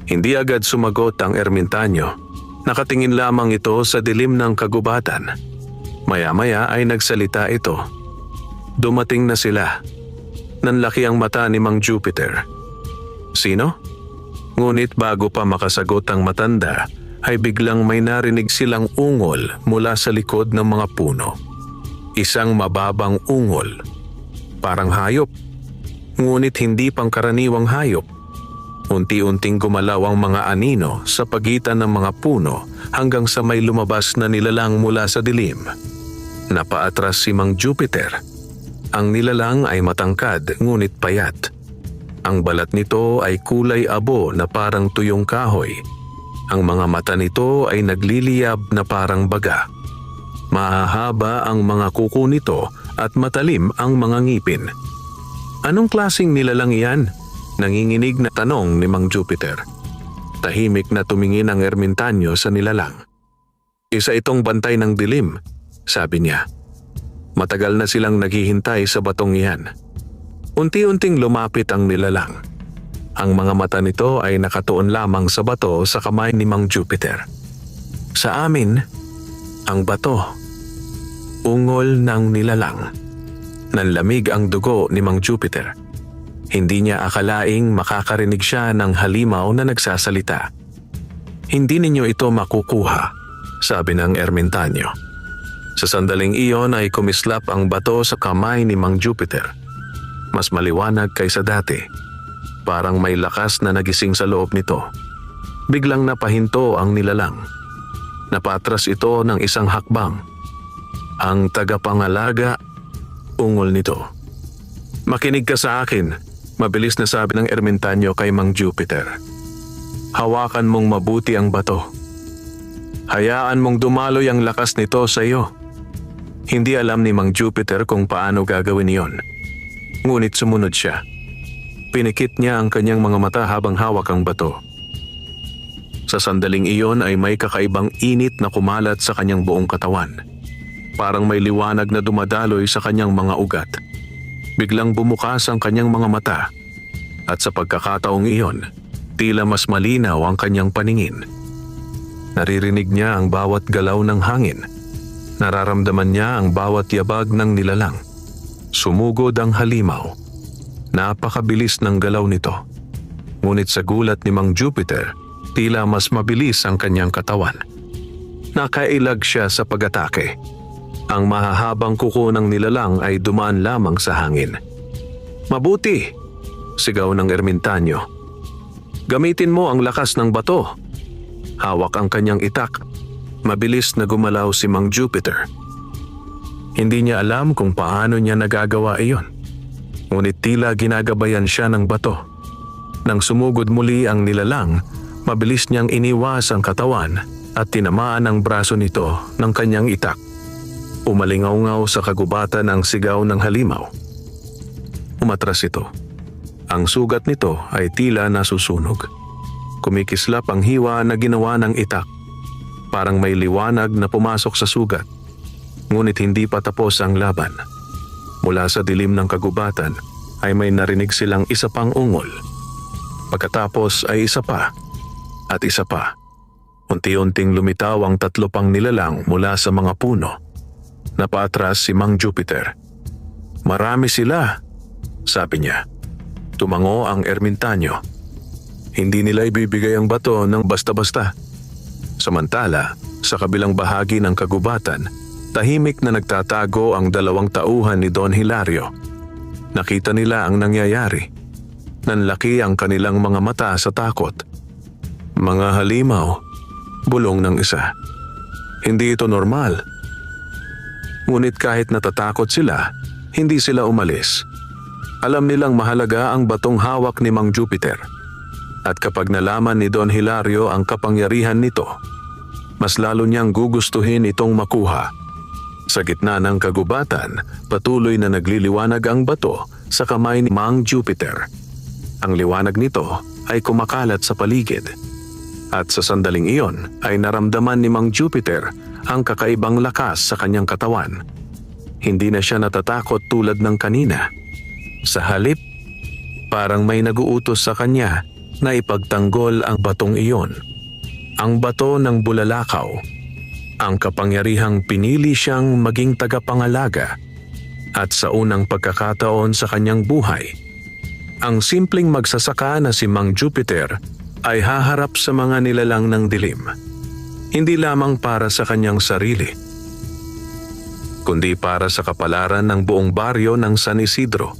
Hindi agad sumagot ang Ermintanyo. Nakatingin lamang ito sa dilim ng kagubatan. Maya-maya ay nagsalita ito. Dumating na sila. Nanlaki ang mata ni Mang Jupiter. Sino? Ngunit bago pa makasagot ang matanda, ay biglang may narinig silang ungol mula sa likod ng mga puno. Isang mababang ungol. Parang hayop. Ngunit hindi pangkaraniwang hayop. Unti-unting gumalaw ang mga anino sa pagitan ng mga puno hanggang sa may lumabas na nilalang mula sa dilim. Napaatras si Mang Jupiter. Ang nilalang ay matangkad ngunit payat. Ang balat nito ay kulay abo na parang tuyong kahoy. Ang mga mata nito ay nagliliyab na parang baga. Mahahaba ang mga kuko nito at matalim ang mga ngipin. Anong klaseng nilalang iyan? Nanginginig na tanong ni Mang Jupiter. Tahimik na tumingin ang ermitanyo sa nilalang. Isa itong bantay ng dilim, sabi niya. Matagal na silang naghihintay sa batong iyan. Unti-unting lumapit ang nilalang. Ang mga mata nito ay nakatuon lamang sa bato sa kamay ni Mang Jupiter. Sa amin, ang bato. Ungol ng nilalang. Nanlamig ang dugo ni Mang Jupiter. Hindi niya akalaing makakarinig siya ng halimaw na nagsasalita. Hindi ninyo ito makukuha, sabi ng ermitanyo. Sa sandaling iyon ay kumislap ang bato sa kamay ni Mang Jupiter. Mas maliwanag kaysa dati. Parang may lakas na nagising sa loob nito. Biglang napahinto ang nilalang. Napatras ito ng isang hakbang. Ang tagapangalaga, ungol nito. Makinig ka sa akin, mabilis na sabi ng ermitanyo kay Mang Jupiter. Hawakan mong mabuti ang bato. Hayaan mong dumaloy ang lakas nito sa iyo. Hindi alam ni Mang Jupiter kung paano gagawin iyon. Ngunit sumunod siya. Pinikit niya ang kanyang mga mata habang hawak ang bato. Sa sandaling iyon ay may kakaibang init na kumalat sa kanyang buong katawan. Parang may liwanag na dumadaloy sa kanyang mga ugat. Biglang bumukas ang kanyang mga mata at sa pagkakataong iyon, tila mas malinaw ang kanyang paningin. Naririnig niya ang bawat galaw ng hangin. Nararamdaman niya ang bawat yabag ng nilalang. Sumugod ang halimaw. Napakabilis ng galaw nito. Ngunit sa gulat ni Mang Jupiter, tila mas mabilis ang kanyang katawan. Nakailag siya sa pag-atake. Ang mahahabang kuko ng nilalang ay dumaan lamang sa hangin. Mabuti! Sigaw ng ermitanyo. Gamitin mo ang lakas ng bato. Hawak ang kanyang itak. Mabilis na gumalaw si Mang Jupiter. Hindi niya alam kung paano niya nagagawa iyon. Ngunit tila ginagabayan siya ng bato. Nang sumugod muli ang nilalang, mabilis niyang iniwas ang katawan at tinamaan ang braso nito ng kanyang itak. Umalingaw-ngaw sa kagubatan ang sigaw ng halimaw. Umatras ito. Ang sugat nito ay tila nasusunog. Kumikislap ang hiwa na ginawa ng itak. Parang may liwanag na pumasok sa sugat. Ngunit hindi pa tapos ang laban. Mula sa dilim ng kagubatan ay may narinig silang isa pang ungol. Pagkatapos ay isa pa at isa pa. Unti-unting lumitaw ang tatlo pang nilalang mula sa mga puno. Napaatras si Mang Jupiter. Marami sila, sabi niya. Tumango ang ermitanyo. Hindi nila ibibigay ang bato ng basta-basta. Samantala, sa kabilang bahagi ng kagubatan, tahimik na nagtatago ang dalawang tauhan ni Don Hilario. Nakita nila ang nangyayari. Nanlaki ang kanilang mga mata sa takot. Mga halimaw, bulong ng isa. Hindi ito normal. Ngunit kahit natatakot sila, hindi sila umalis. Alam nilang mahalaga ang batong hawak ni Mang Jupiter. At kapag nalaman ni Don Hilario ang kapangyarihan nito, mas lalo niyang gugustuhin itong makuha. Sa gitna ng kagubatan, patuloy na nagliliwanag ang bato sa kamay ni Mang Jupiter. Ang liwanag nito ay kumakalat sa paligid. At sa sandaling iyon ay naramdaman ni Mang Jupiter ang kakaibang lakas sa kanyang katawan. Hindi na siya natatakot tulad ng kanina. Sa halip, parang may naguutos sa kanya na ipagtanggol ang batong iyon. Ang bato ng bulalakaw. Ang kapangyarihang pinili siyang maging tagapangalaga. At sa unang pagkakataon sa kanyang buhay, ang simpleng magsasaka na si Mang Jupiter ay haharap sa mga nilalang ng dilim. Hindi lamang para sa kanyang sarili, kundi para sa kapalaran ng buong baryo ng San Isidro.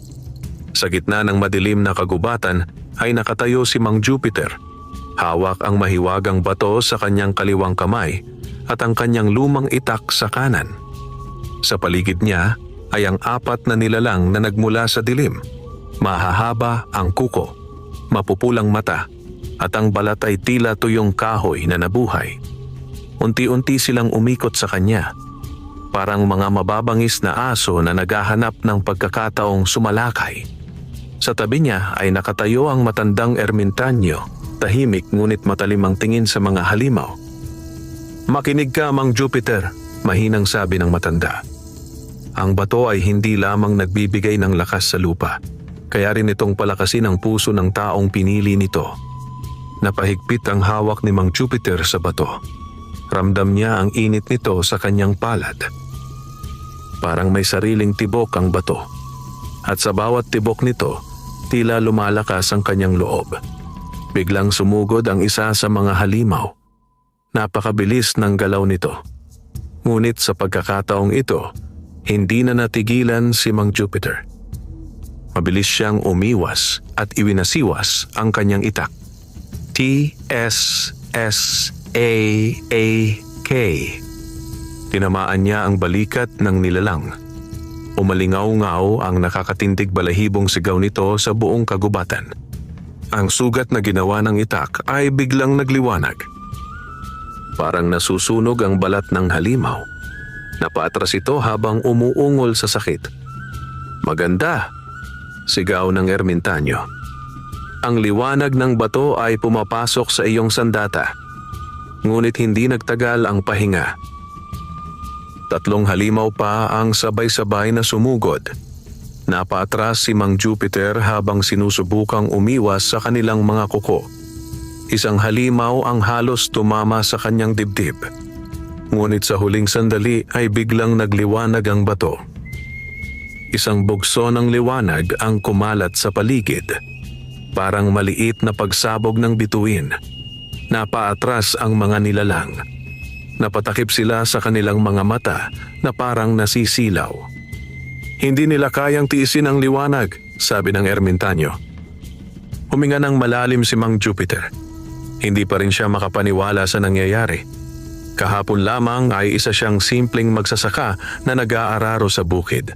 Sa gitna ng madilim na kagubatan, ay nakatayo si Mang Jupiter. Hawak ang mahiwagang bato sa kanyang kaliwang kamay at ang kanyang lumang itak sa kanan. Sa paligid niya ay ang 4 na nilalang na nagmula sa dilim. Mahahaba ang kuko, mapupulang mata, at ang balat ay tila tuyong kahoy na nabuhay. Unti-unti silang umikot sa kanya, parang mga mababangis na aso na naghahanap ng pagkakataong sumalakay. Sa tabi niya ay nakatayo ang matandang ermitanyo, tahimik ngunit matalim ang tingin sa mga halimaw. "Makinig ka, Mang Jupiter," mahinang sabi ng matanda. Ang bato ay hindi lamang nagbibigay ng lakas sa lupa, kaya rin itong palakasin ang puso ng taong pinili nito. Napahigpit ang hawak ni Mang Jupiter sa bato. Ramdam niya ang init nito sa kanyang palad. Parang may sariling tibok ang bato. At sa bawat tibok nito, tila lumalakas ang kanyang loob. Biglang sumugod ang isa sa mga halimaw. Napakabilis ng galaw nito. Ngunit sa pagkakataong ito, hindi na natigilan si Mang Jupiter. Mabilis siyang umiwas at iwinasiwas ang kanyang itak. TSSAAK. Tinamaan niya ang balikat ng nilalang. Umalingaw-ngaw ang nakakatindig balahibong sigaw nito sa buong kagubatan. Ang sugat na ginawa ng itak ay biglang nagliwanag. Parang nasusunog ang balat ng halimaw. Napaatras ito habang umuungol sa sakit. "Maganda!" sigaw ng ermitanyo. Ang liwanag ng bato ay pumapasok sa iyong sandata. Ngunit hindi nagtagal ang pahinga. 3 halimaw pa ang sabay-sabay na sumugod. Napaatras si Mang Jupiter habang sinusubukang umiwas sa kanilang mga kuko. Isang halimaw ang halos tumama sa kanyang dibdib. Ngunit sa huling sandali ay biglang nagliwanag ang bato. Isang bugso ng liwanag ang kumalat sa paligid. Parang maliit na pagsabog ng bituin. Napaatras ang mga nilalang. Napatakip sila sa kanilang mga mata na parang nasisilaw. "Hindi nila kayang tiisin ang liwanag," sabi ng ermitanyo. Huminga ng malalim si Mang Jupiter. Hindi pa rin siya makapaniwala sa nangyayari. Kahapon lamang ay isa siyang simpleng magsasaka na nag-aararo sa bukid.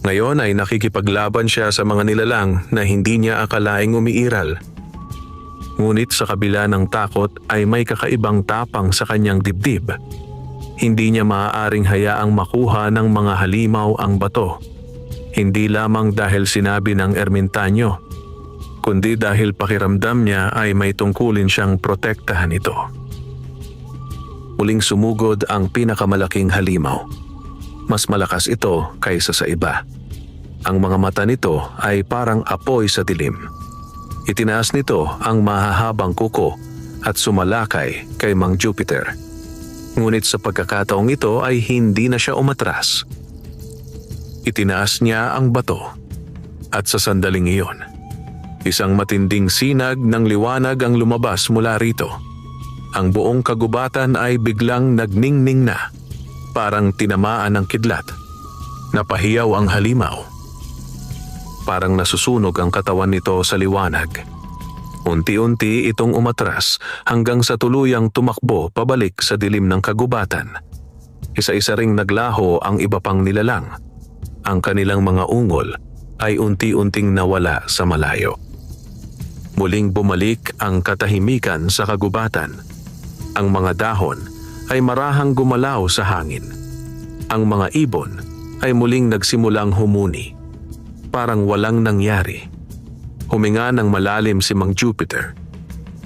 Ngayon ay nakikipaglaban siya sa mga nilalang na hindi niya akalaing umiiral. Ngunit sa kabila ng takot ay may kakaibang tapang sa kanyang dibdib. Hindi niya maaaring hayaang makuha ng mga halimaw ang bato. Hindi lamang dahil sinabi ng ermitanyo, kundi dahil pakiramdam niya ay may tungkulin siyang protektahan ito. Muling sumugod ang pinakamalaking halimaw. Mas malakas ito kaysa sa iba. Ang mga mata nito ay parang apoy sa dilim. Itinaas nito ang mahahabang kuko at sumalakay kay Mang Jupiter. Ngunit sa pagkakataong ito ay hindi na siya umatras. Itinaas niya ang bato. At sa sandaling iyon, isang matinding sinag ng liwanag ang lumabas mula rito. Ang buong kagubatan ay biglang nagningning na. Parang tinamaan ng kidlat. Napahiyaw ang halimaw. Parang nasusunog ang katawan nito sa liwanag. Unti-unti itong umatras hanggang sa tuluyang tumakbo pabalik sa dilim ng kagubatan. Isa-isa ring naglaho ang iba pang nilalang. Ang kanilang mga ungol ay unti-unting nawala sa malayo. Muling bumalik ang katahimikan sa kagubatan. Ang mga dahon ay marahang gumalaw sa hangin. Ang mga ibon ay muling nagsimulang humuni. Parang walang nangyari. Huminga ng malalim si Mang Jupiter.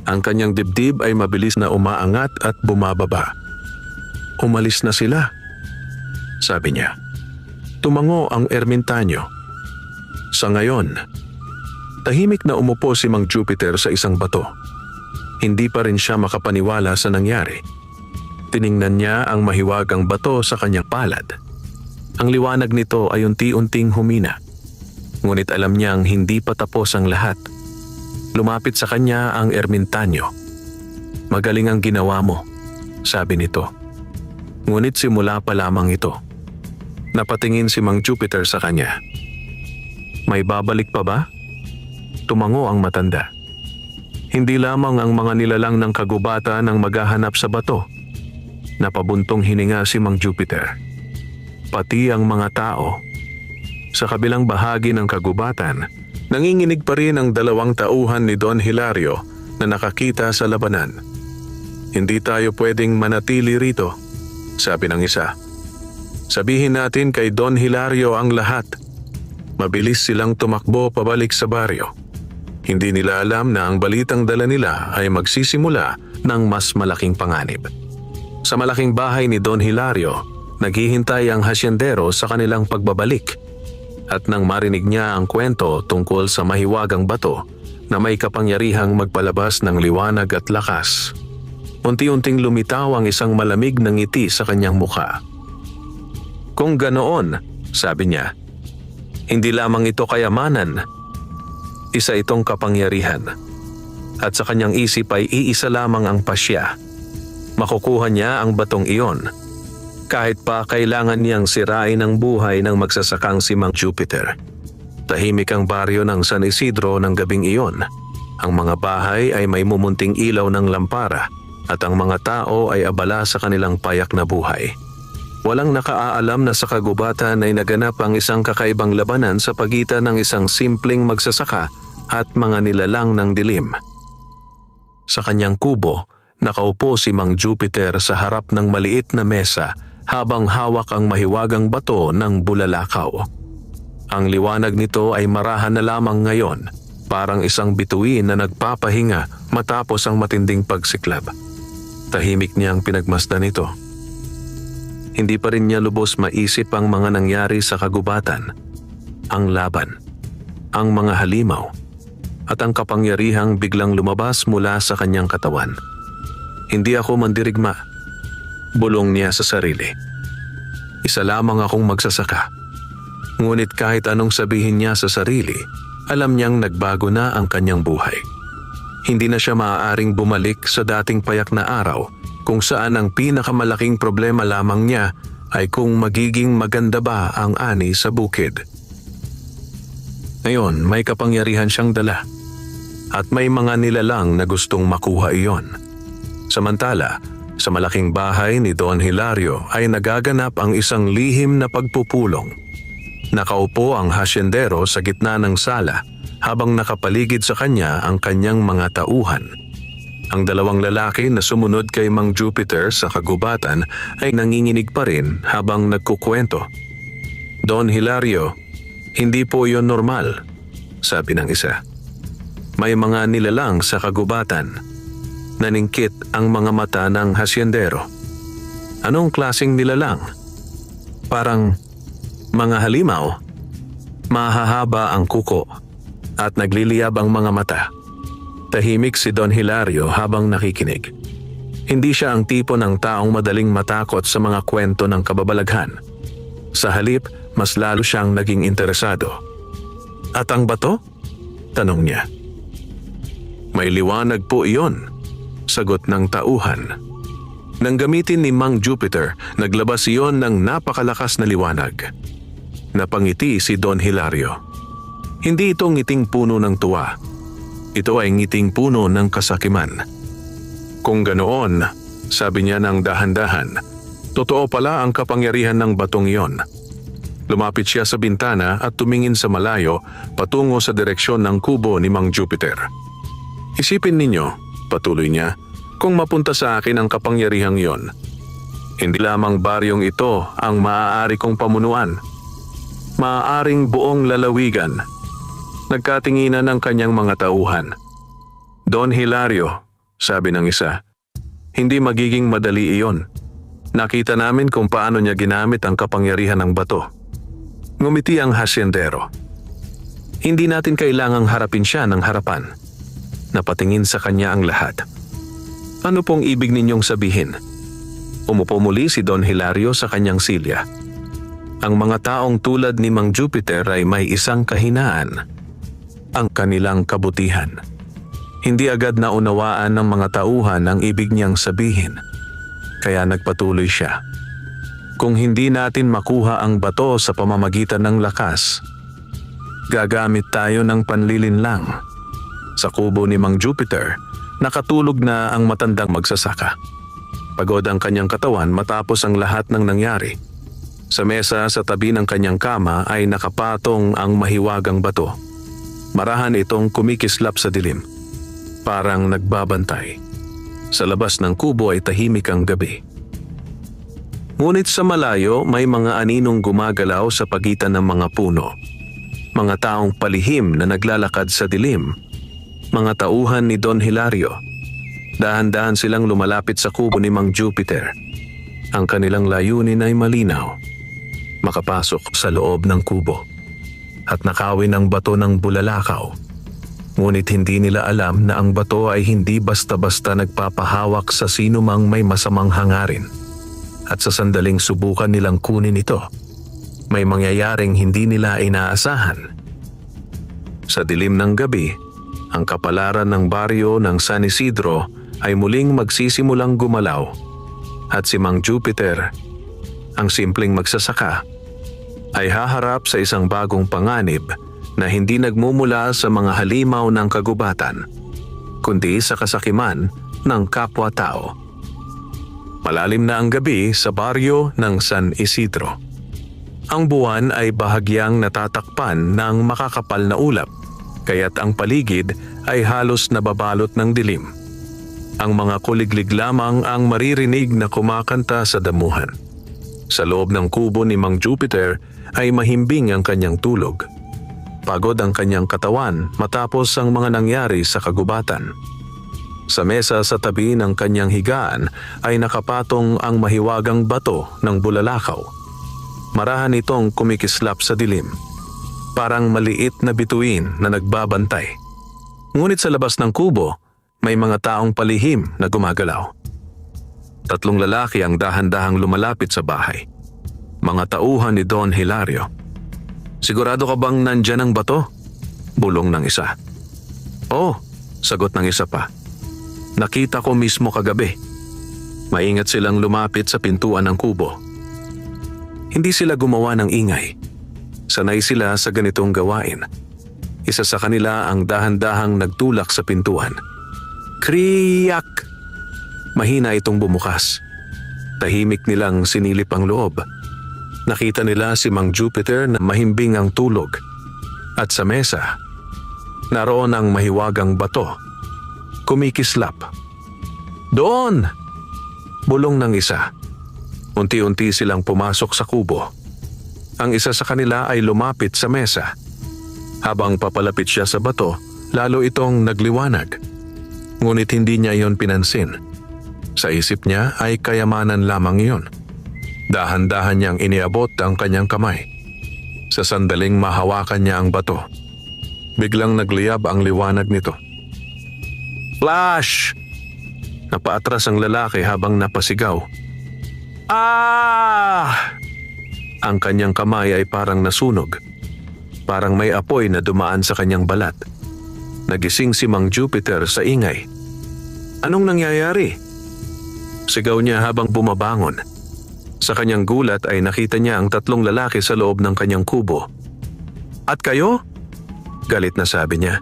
Ang kanyang dibdib ay mabilis na umaangat at bumababa. "Umalis na sila," sabi niya. Tumango ang ermitanyo. Sa ngayon, tahimik na umupo si Mang Jupiter sa isang bato. Hindi pa rin siya makapaniwala sa nangyari. Tiningnan niya ang mahiwagang bato sa kanyang palad. Ang liwanag nito ay unti-unting humina. Ngunit alam niyang hindi pa tapos ang lahat. Lumapit sa kanya ang ermitanyo. "Magaling ang ginawa mo," sabi nito. Ngunit simula pa lamang ito. Napatingin si Mang Jupiter sa kanya. "May babalik pa ba?" Tumango ang matanda. Hindi lamang ang mga nilalang ng kagubatan ang maghahanap sa bato. Napabuntong hininga si Mang Jupiter. Pati ang mga tao. Sa kabilang bahagi ng kagubatan, nanginginig pa rin ang 2 tauhan ni Don Hilario na nakakita sa labanan. Hindi tayo pwedeng manatili rito, sabi ng isa. Sabihin natin kay Don Hilario ang lahat. Mabilis silang tumakbo pabalik sa baryo. Hindi nila alam na ang balitang dala nila ay magsisimula ng mas malaking panganib. Sa malaking bahay ni Don Hilario, naghihintay ang hasyendero sa kanilang pagbabalik. At nang marinig niya ang kwento tungkol sa mahiwagang bato na may kapangyarihang magpalabas ng liwanag at lakas, unti-unting lumitaw ang isang malamig na ngiti sa kanyang mukha. Kung ganoon, sabi niya, hindi lamang ito kayamanan, isa itong kapangyarihan. At sa kanyang isip ay iisa lamang ang pasya. Makukuha niya ang batong iyon. Kahit pa kailangan niyang sirain ang buhay ng magsasakang si Mang Jupiter. Tahimik ang baryo ng San Isidro ng gabing iyon. Ang mga bahay ay may mumunting ilaw ng lampara at ang mga tao ay abala sa kanilang payak na buhay. Walang nakaaalam na sa kagubatan ay naganap ang isang kakaibang labanan sa pagitan ng isang simpleng magsasaka at mga nilalang ng dilim. Sa kanyang kubo, nakaupo si Mang Jupiter sa harap ng maliit na mesa habang hawak ang mahiwagang bato ng bulalakaw. Ang liwanag nito ay marahan na lamang ngayon, parang isang bituin na nagpapahinga matapos ang matinding pagsiklab. Tahimik niyang pinagmasdan ito. Hindi pa rin niya lubos maisip ang mga nangyari sa kagubatan, ang laban, ang mga halimaw, at ang kapangyarihang biglang lumabas mula sa kanyang katawan. Hindi ako mandirigma, bulong niya sa sarili. Isa lamang akong magsasaka. Ngunit kahit anong sabihin niya sa sarili, alam niyang nagbago na ang kanyang buhay. Hindi na siya maaaring bumalik sa dating payak na araw kung saan ang pinakamalaking problema lamang niya ay kung magiging maganda ba ang ani sa bukid. Ngayon, may kapangyarihan siyang dala at may mga nilalang na gustong makuha iyon. Samantala, sa malaking bahay ni Don Hilario ay nagaganap ang isang lihim na pagpupulong. Nakaupo ang hasyendero sa gitna ng sala habang nakapaligid sa kanya ang kanyang mga tauhan. Ang 2 lalaki na sumunod kay Mang Jupiter sa kagubatan ay nanginginig pa rin habang nagkukwento. Don Hilario, hindi po yon normal, sabi ng isa. May mga nilalang sa kagubatan. Naningkit ang mga mata ng hasyendero. Anong klaseng nilalang? Parang mga halimaw. Mahahaba ang kuko at nagliliyab ang mga mata. Tahimik si Don Hilario habang nakikinig. Hindi siya ang tipo ng taong madaling matakot sa mga kwento ng kababalaghan. Sa halip, mas lalo siyang naging interesado. At ang bato? Tanong niya. May liwanag po iyon, sagot ng tauhan. Nang gamitin ni Mang Jupiter, naglabas iyon ng napakalakas na liwanag. Napangiti si Don Hilario. Hindi ito ngiting puno ng tuwa. Ito ay ngiting puno ng kasakiman. Kung ganoon, sabi niya ng dahan-dahan, totoo pala ang kapangyarihan ng batong iyon. Lumapit siya sa bintana at tumingin sa malayo patungo sa direksyon ng kubo ni Mang Jupiter. Isipin ninyo, patuloy niya, kung mapunta sa akin ang kapangyarihang iyon. Hindi lamang baryong ito ang maaari kong pamunuan. Maaaring buong lalawigan. Nagkatinginan ng kanyang mga tauhan. Don Hilario, sabi ng isa, hindi magiging madali iyon. Nakita namin kung paano niya ginamit ang kapangyarihan ng bato. Ngumiti ang hasyendero. Hindi natin kailangang harapin siya ng harapan. Napatingin sa kanya ang lahat. Ano pong ibig ninyong sabihin? Umupo muli si Don Hilario sa kanyang silya. Ang mga taong tulad ni Mang Jupiter ay may isang kahinaan. Ang kanilang kabutihan. Hindi agad naunawaan ng mga tauhan ang ibig niyang sabihin. Kaya nagpatuloy siya. Kung hindi natin makuha ang bato sa pamamagitan ng lakas, gagamit tayo ng panlilinlang. Sa kubo ni Mang Jupiter, nakatulog na ang matandang magsasaka. Pagod ang kanyang katawan matapos ang lahat ng nangyari. Sa mesa sa tabi ng kanyang kama ay nakapatong ang mahiwagang bato. Marahan itong kumikislap sa dilim, parang nagbabantay. Sa labas ng kubo ay tahimik ang gabi. Ngunit sa malayo may mga aninong gumagalaw sa pagitan ng mga puno. Mga taong palihim na naglalakad sa dilim. Mga tauhan ni Don Hilario. Dahan-dahan silang lumalapit sa kubo ni Mang Jupiter. Ang kanilang layunin ay malinaw. Makapasok sa loob ng kubo at nakawin ang bato ng bulalakaw. Ngunit hindi nila alam na ang bato ay hindi basta-basta nagpapahawak sa sino mang may masamang hangarin. At sa sandaling subukan nilang kunin ito, may mangyayaring hindi nila inaasahan. Sa dilim ng gabi, ang kapalaran ng baryo ng San Isidro ay muling magsisimulang gumalaw. At si Mang Jupiter, ang simpleng magsasaka, ay haharap sa isang bagong panganib na hindi nagmumula sa mga halimaw ng kagubatan, kundi sa kasakiman ng kapwa-tao. Malalim na ang gabi sa baryo ng San Isidro. Ang buwan ay bahagyang natatakpan ng makakapal na ulap, kaya't ang paligid ay halos nababalot ng dilim. Ang mga kuliglig lamang ang maririnig na kumakanta sa damuhan. Sa loob ng kubo ni Mang Jupiter ay mahimbing ang kanyang tulog. Pagod ang kanyang katawan matapos ang mga nangyari sa kagubatan. Sa mesa sa tabi ng kanyang higaan ay nakapatong ang mahiwagang bato ng bulalakaw. Marahan itong kumikislap sa dilim, parang maliit na bituin na nagbabantay. Ngunit sa labas ng kubo, may mga taong palihim na gumagalaw. 3 lalaki ang dahan-dahang lumalapit sa bahay. Mga tauhan ni Don Hilario. "Sigurado ka bang nandyan ang bato?" bulong ng isa. "Oo," sagot ng isa pa. "Nakita ko mismo kagabi." Maingat silang lumapit sa pintuan ng kubo. Hindi sila gumawa ng ingay. Sanay sila sa ganitong gawain. Isa sa kanila ang dahan-dahang nagtulak sa pintuan. Kriyak! Mahina itong bumukas. Tahimik nilang sinilip ang loob. Nakita nila si Mang Jupiter na mahimbing ang tulog. At sa mesa, naroon ang mahiwagang bato. Kumikislap. "Doon!" bulong ng isa. Unti-unti silang pumasok sa kubo. Ang isa sa kanila ay lumapit sa mesa. Habang papalapit siya sa bato, lalo itong nagliwanag. Ngunit hindi niya iyon pinansin. Sa isip niya ay kayamanan lamang iyon. Dahan-dahan niyang iniabot ang kanyang kamay. Sa sandaling mahawakan niya ang bato, biglang nagliyab ang liwanag nito. "Flash!" Napaatras ang lalaki habang napasigaw. "Ah!" Ang kanyang kamay ay parang nasunog. Parang may apoy na dumaan sa kanyang balat. Nagising si Mang Jupiter sa ingay. "Anong nangyayari?" Sigaw niya habang bumabangon. Sa kanyang gulat ay nakita niya ang 3 lalaki sa loob ng kanyang kubo. "At kayo?" Galit na sabi niya.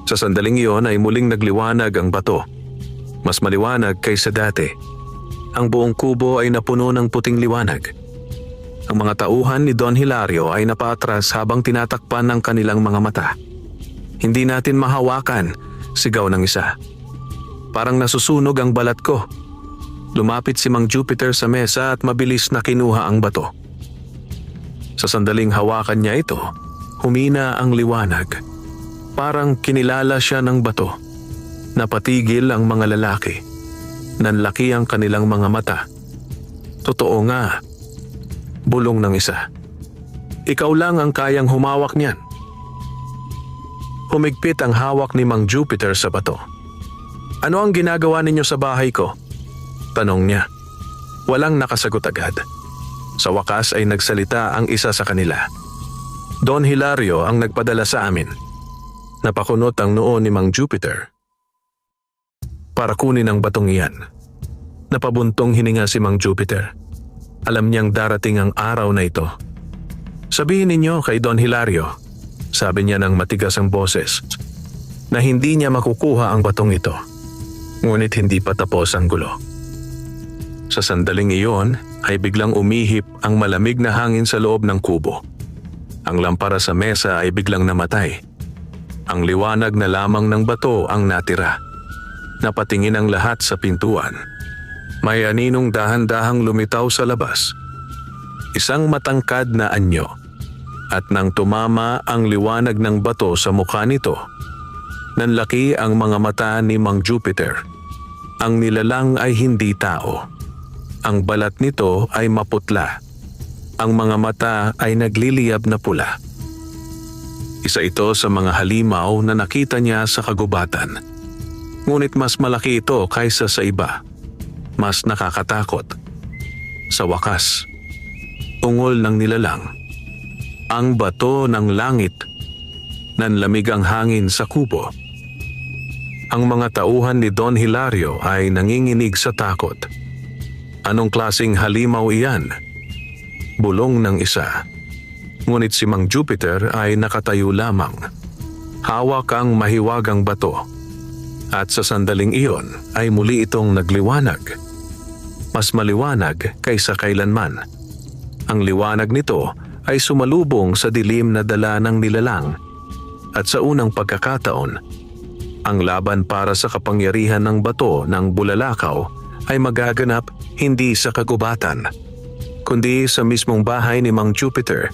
Sa sandaling iyon ay muling nagliwanag ang bato. Mas maliwanag kaysa dati. Ang buong kubo ay napuno ng puting liwanag. Ang mga tauhan ni Don Hilario ay napaatras habang tinatakpan ng kanilang mga mata. "Hindi natin mahawakan," sigaw ng isa. "Parang nasusunog ang balat ko." Lumapit si Mang Jupiter sa mesa at mabilis na kinuha ang bato. Sa sandaling hawakan niya ito, humina ang liwanag. Parang kinilala siya ng bato. Napatigil ang mga lalaki. Nanlaki ang kanilang mga mata. "Totoo nga," bulong ng isa. "Ikaw lang ang kayang humawak niyan." Humigpit ang hawak ni Mang Jupiter sa bato. "Ano ang ginagawa ninyo sa bahay ko?" tanong niya. Walang nakasagot agad. Sa wakas ay nagsalita ang isa sa kanila. "Don Hilario ang nagpadala sa amin." Napakunot ang noo ni Mang Jupiter para kunin ang batong iyan. Napabuntong hininga si Mang Jupiter. Alam niyang darating ang araw na ito. "Sabihin ninyo kay Don Hilario," sabi niya ng matigas ang boses. na hindi niya makukuha ang batong ito. Ngunit hindi pa tapos ang gulo. Sa sandaling iyon ay biglang umihip ang malamig na hangin sa loob ng kubo. Ang lampara sa mesa ay biglang namatay. Ang liwanag na lamang ng bato ang natira. Napatingin ang lahat sa pintuan. May aninong dahan-dahang lumitaw sa labas. Isang matangkad na anyo. At nang tumama ang liwanag ng bato sa mukha nito, nanlaki ang mga mata ni Mang Jupiter. Ang nilalang ay hindi tao. Ang balat nito ay maputla. Ang mga mata ay nagliliyab na pula. Isa ito sa mga halimaw na nakita niya sa kagubatan. Ngunit mas malaki ito kaysa sa iba. Mas nakakatakot. Sa wakas, ungol ng nilalang. Ang bato ng langit. Nanlamig ang hangin sa kubo. Ang mga tauhan ni Don Hilario ay nanginginig sa takot. Anong klaseng halimaw iyan? Bulong ng isa. Ngunit si Mang Jupiter ay nakatayo lamang. Hawak ang mahiwagang bato. At sa sandaling iyon ay muli itong nagliwanag. Mas maliwanag kaysa kailanman. Ang liwanag nito ay sumalubong sa dilim na dala ng nilalang. At sa unang pagkakataon, ang laban para sa kapangyarihan ng bato ng bulalakaw ay magaganap hindi sa kagubatan, kundi sa mismong bahay ni Mang Jupiter.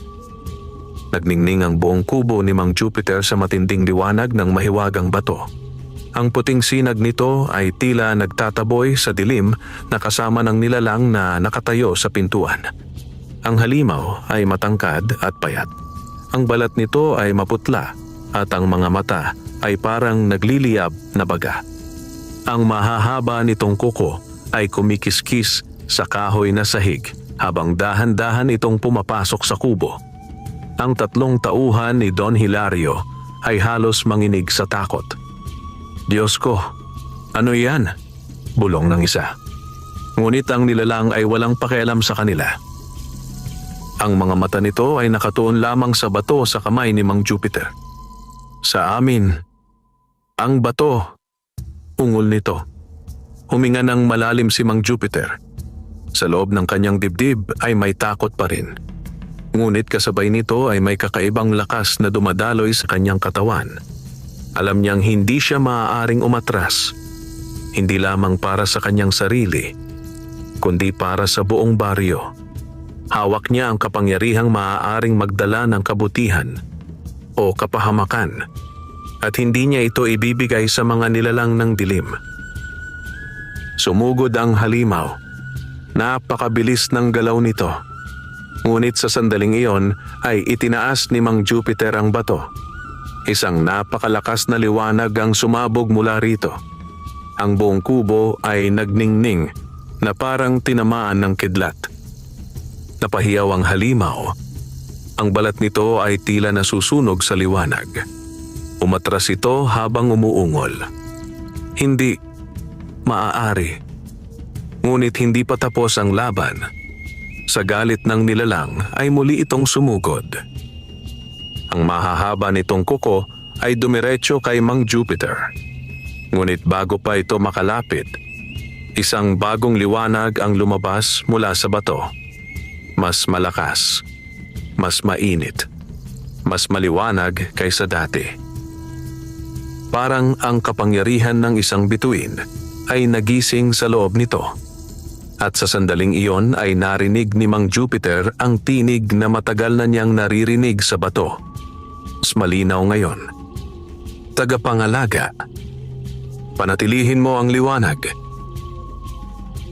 Nagningning ang buong kubo ni Mang Jupiter sa matinding liwanag ng mahiwagang bato. Ang puting sinag nito ay tila nagtataboy sa dilim na kasama ng nilalang na nakatayo sa pintuan. Ang halimaw ay matangkad at payat. Ang balat nito ay maputla at ang mga mata ay parang nagliliyab na baga. Ang mahahaba nitong kuko ay kumikiskis sa kahoy na sahig habang dahan-dahan itong pumapasok sa kubo. Ang tatlong tauhan ni Don Hilario ay halos manginig sa takot. Diyos ko, ano yan? Bulong ng isa. Ngunit ang nilalang ay walang pakialam sa kanila. Ang mga mata nito ay nakatuon lamang sa bato sa kamay ni Mang Jupiter. Sa amin, ang bato, ungol nito. Huminga ng malalim si Mang Jupiter. Sa loob ng kanyang dibdib ay may takot pa rin. Ngunit kasabay nito ay may kakaibang lakas na dumadaloy sa kanyang katawan. Alam niyang hindi siya maaaring umatras. Hindi lamang para sa kanyang sarili, kundi para sa buong baryo. Hawak niya ang kapangyarihang maaaring magdala ng kabutihan o kapahamakan. At hindi niya ito ibibigay sa mga nilalang ng dilim. Sumugod ang halimaw. Napakabilis ng galaw nito. Ngunit sa sandaling iyon ay itinaas ni Mang Jupiter ang bato. Isang napakalakas na liwanag ang sumabog mula rito. Ang buong kubo ay nagningning na parang tinamaan ng kidlat. Napahiyaw ang halimaw. Ang balat nito ay tila nasusunog sa liwanag. Umatras ito habang umuungol. Hindi maaari. Ngunit hindi pa tapos ang laban. Sa galit ng nilalang ay muli itong sumugod. Ang mahahaba nitong kuko ay dumiretso kay Mang Jupiter. Ngunit bago pa ito makalapit, isang bagong liwanag ang lumabas mula sa bato. Mas malakas, mas mainit, mas maliwanag kaysa dati. Parang ang kapangyarihan ng isang bituin ay nagising sa loob nito. At sa sandaling iyon ay narinig ni Mang Jupiter ang tinig na matagal na niyang naririnig sa bato. Mas malinaw ngayon. Tagapangalaga, panatilihin mo ang liwanag.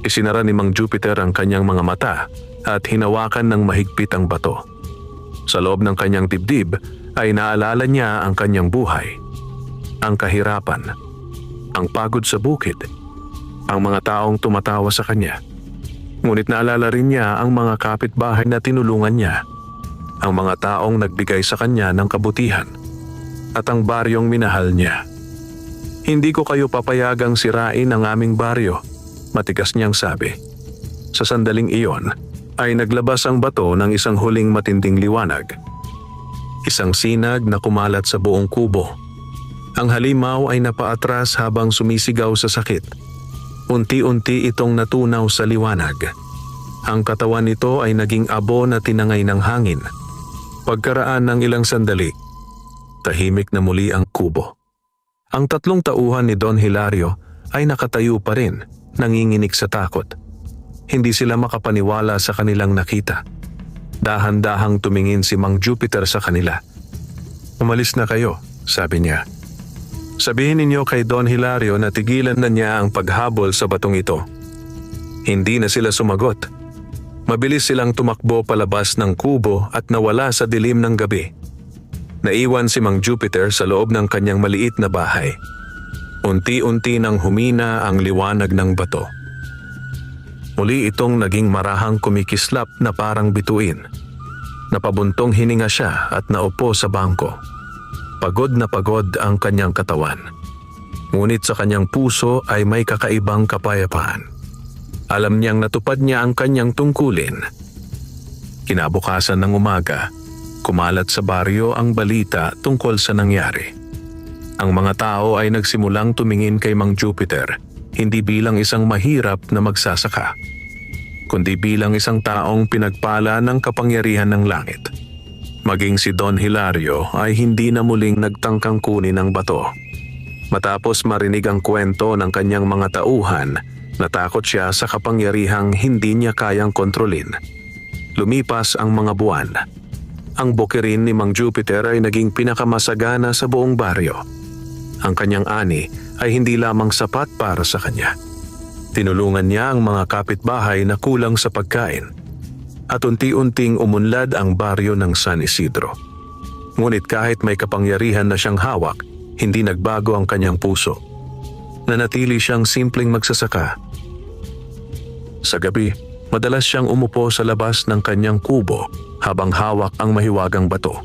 Isinara ni Mang Jupiter ang kanyang mga mata at hinawakan ng mahigpit ang bato. Sa loob ng kanyang dibdib ay naalala niya ang kanyang buhay, ang kahirapan, ang pagod sa bukid, ang mga taong tumatawa sa kanya. Ngunit naalala rin niya ang mga kapitbahay na tinulungan niya, ang mga taong nagbigay sa kanya ng kabutihan, at ang baryong minahal niya. Hindi ko kayo papayagang sirain ang aming baryo, matigas niyang sabi. Sa sandaling iyon ay naglabas ang bato ng isang huling matinding liwanag. Isang sinag na kumalat sa buong kubo Ang halimaw ay napaatras habang sumisigaw sa sakit. Unti-unti itong natunaw sa liwanag. Ang katawan nito ay naging abo na tinangay ng hangin. Pagkaraan ng ilang sandali, tahimik na muli ang kubo. Ang 3 tauhan ni Don Hilario ay nakatayo pa rin, nanginginig sa takot. Hindi sila makapaniwala sa kanilang nakita. Dahan-dahang tumingin si Mang Jupiter sa kanila. "Umalis na kayo," sabi niya. "Sabihin ninyo kay Don Hilario na tigilan na niya ang paghabol sa batong ito." Hindi na sila sumagot. Mabilis silang tumakbo palabas ng kubo at nawala sa dilim ng gabi. Naiwan si Mang Jupiter sa loob ng kanyang maliit na bahay. Unti-unti nang humina ang liwanag ng bato. Muli itong naging marahang kumikislap na parang bituin. Napabuntong hininga siya at naupo sa bangko. Pagod na pagod ang kanyang katawan. Ngunit sa kanyang puso ay may kakaibang kapayapaan. Alam niyang natupad niya ang kanyang tungkulin. Kinabukasan ng umaga, kumalat sa baryo ang balita tungkol sa nangyari. Ang mga tao ay nagsimulang tumingin kay Mang Jupiter, hindi bilang isang mahirap na magsasaka, kundi bilang isang taong pinagpala ng kapangyarihan ng langit. Maging si Don Hilario ay hindi na muling nagtangkang kunin ang bato. Matapos marinig ang kwento ng kanyang mga tauhan, natakot siya sa kapangyarihang hindi niya kayang kontrolin. Lumipas ang mga buwan. Ang bukirin ni Mang Jupiter ay naging pinakamasagana sa buong baryo. Ang kanyang ani ay hindi lamang sapat para sa kanya. Tinulungan niya ang mga kapitbahay na kulang sa pagkain. At unti-unting umunlad ang baryo ng San Isidro. Ngunit kahit may kapangyarihan na siyang hawak, hindi nagbago ang kanyang puso. Nanatili siyang simpleng magsasaka. Sa gabi, madalas siyang umupo sa labas ng kanyang kubo habang hawak ang mahiwagang bato.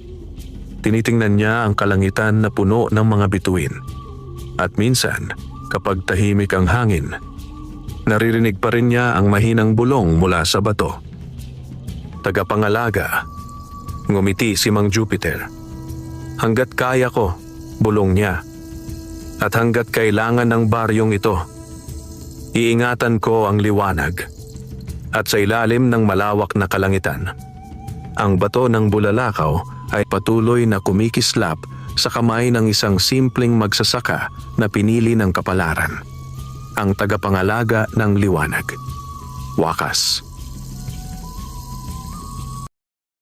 Tinitingnan niya ang kalangitan na puno ng mga bituin. At minsan, kapag tahimik ang hangin, naririnig pa rin niya ang mahinang bulong mula sa bato. "Tagapangalaga," ngumiti si Mang Jupiter. "Hanggat kaya ko," bulong niya. "At hanggat kailangan ng baryong ito, iingatan ko ang liwanag." At sa ilalim ng malawak na kalangitan, ang bato ng bulalakaw ay patuloy na kumikislap sa kamay ng isang simpleng magsasaka na pinili ng kapalaran. Ang tagapangalaga ng liwanag. Wakas.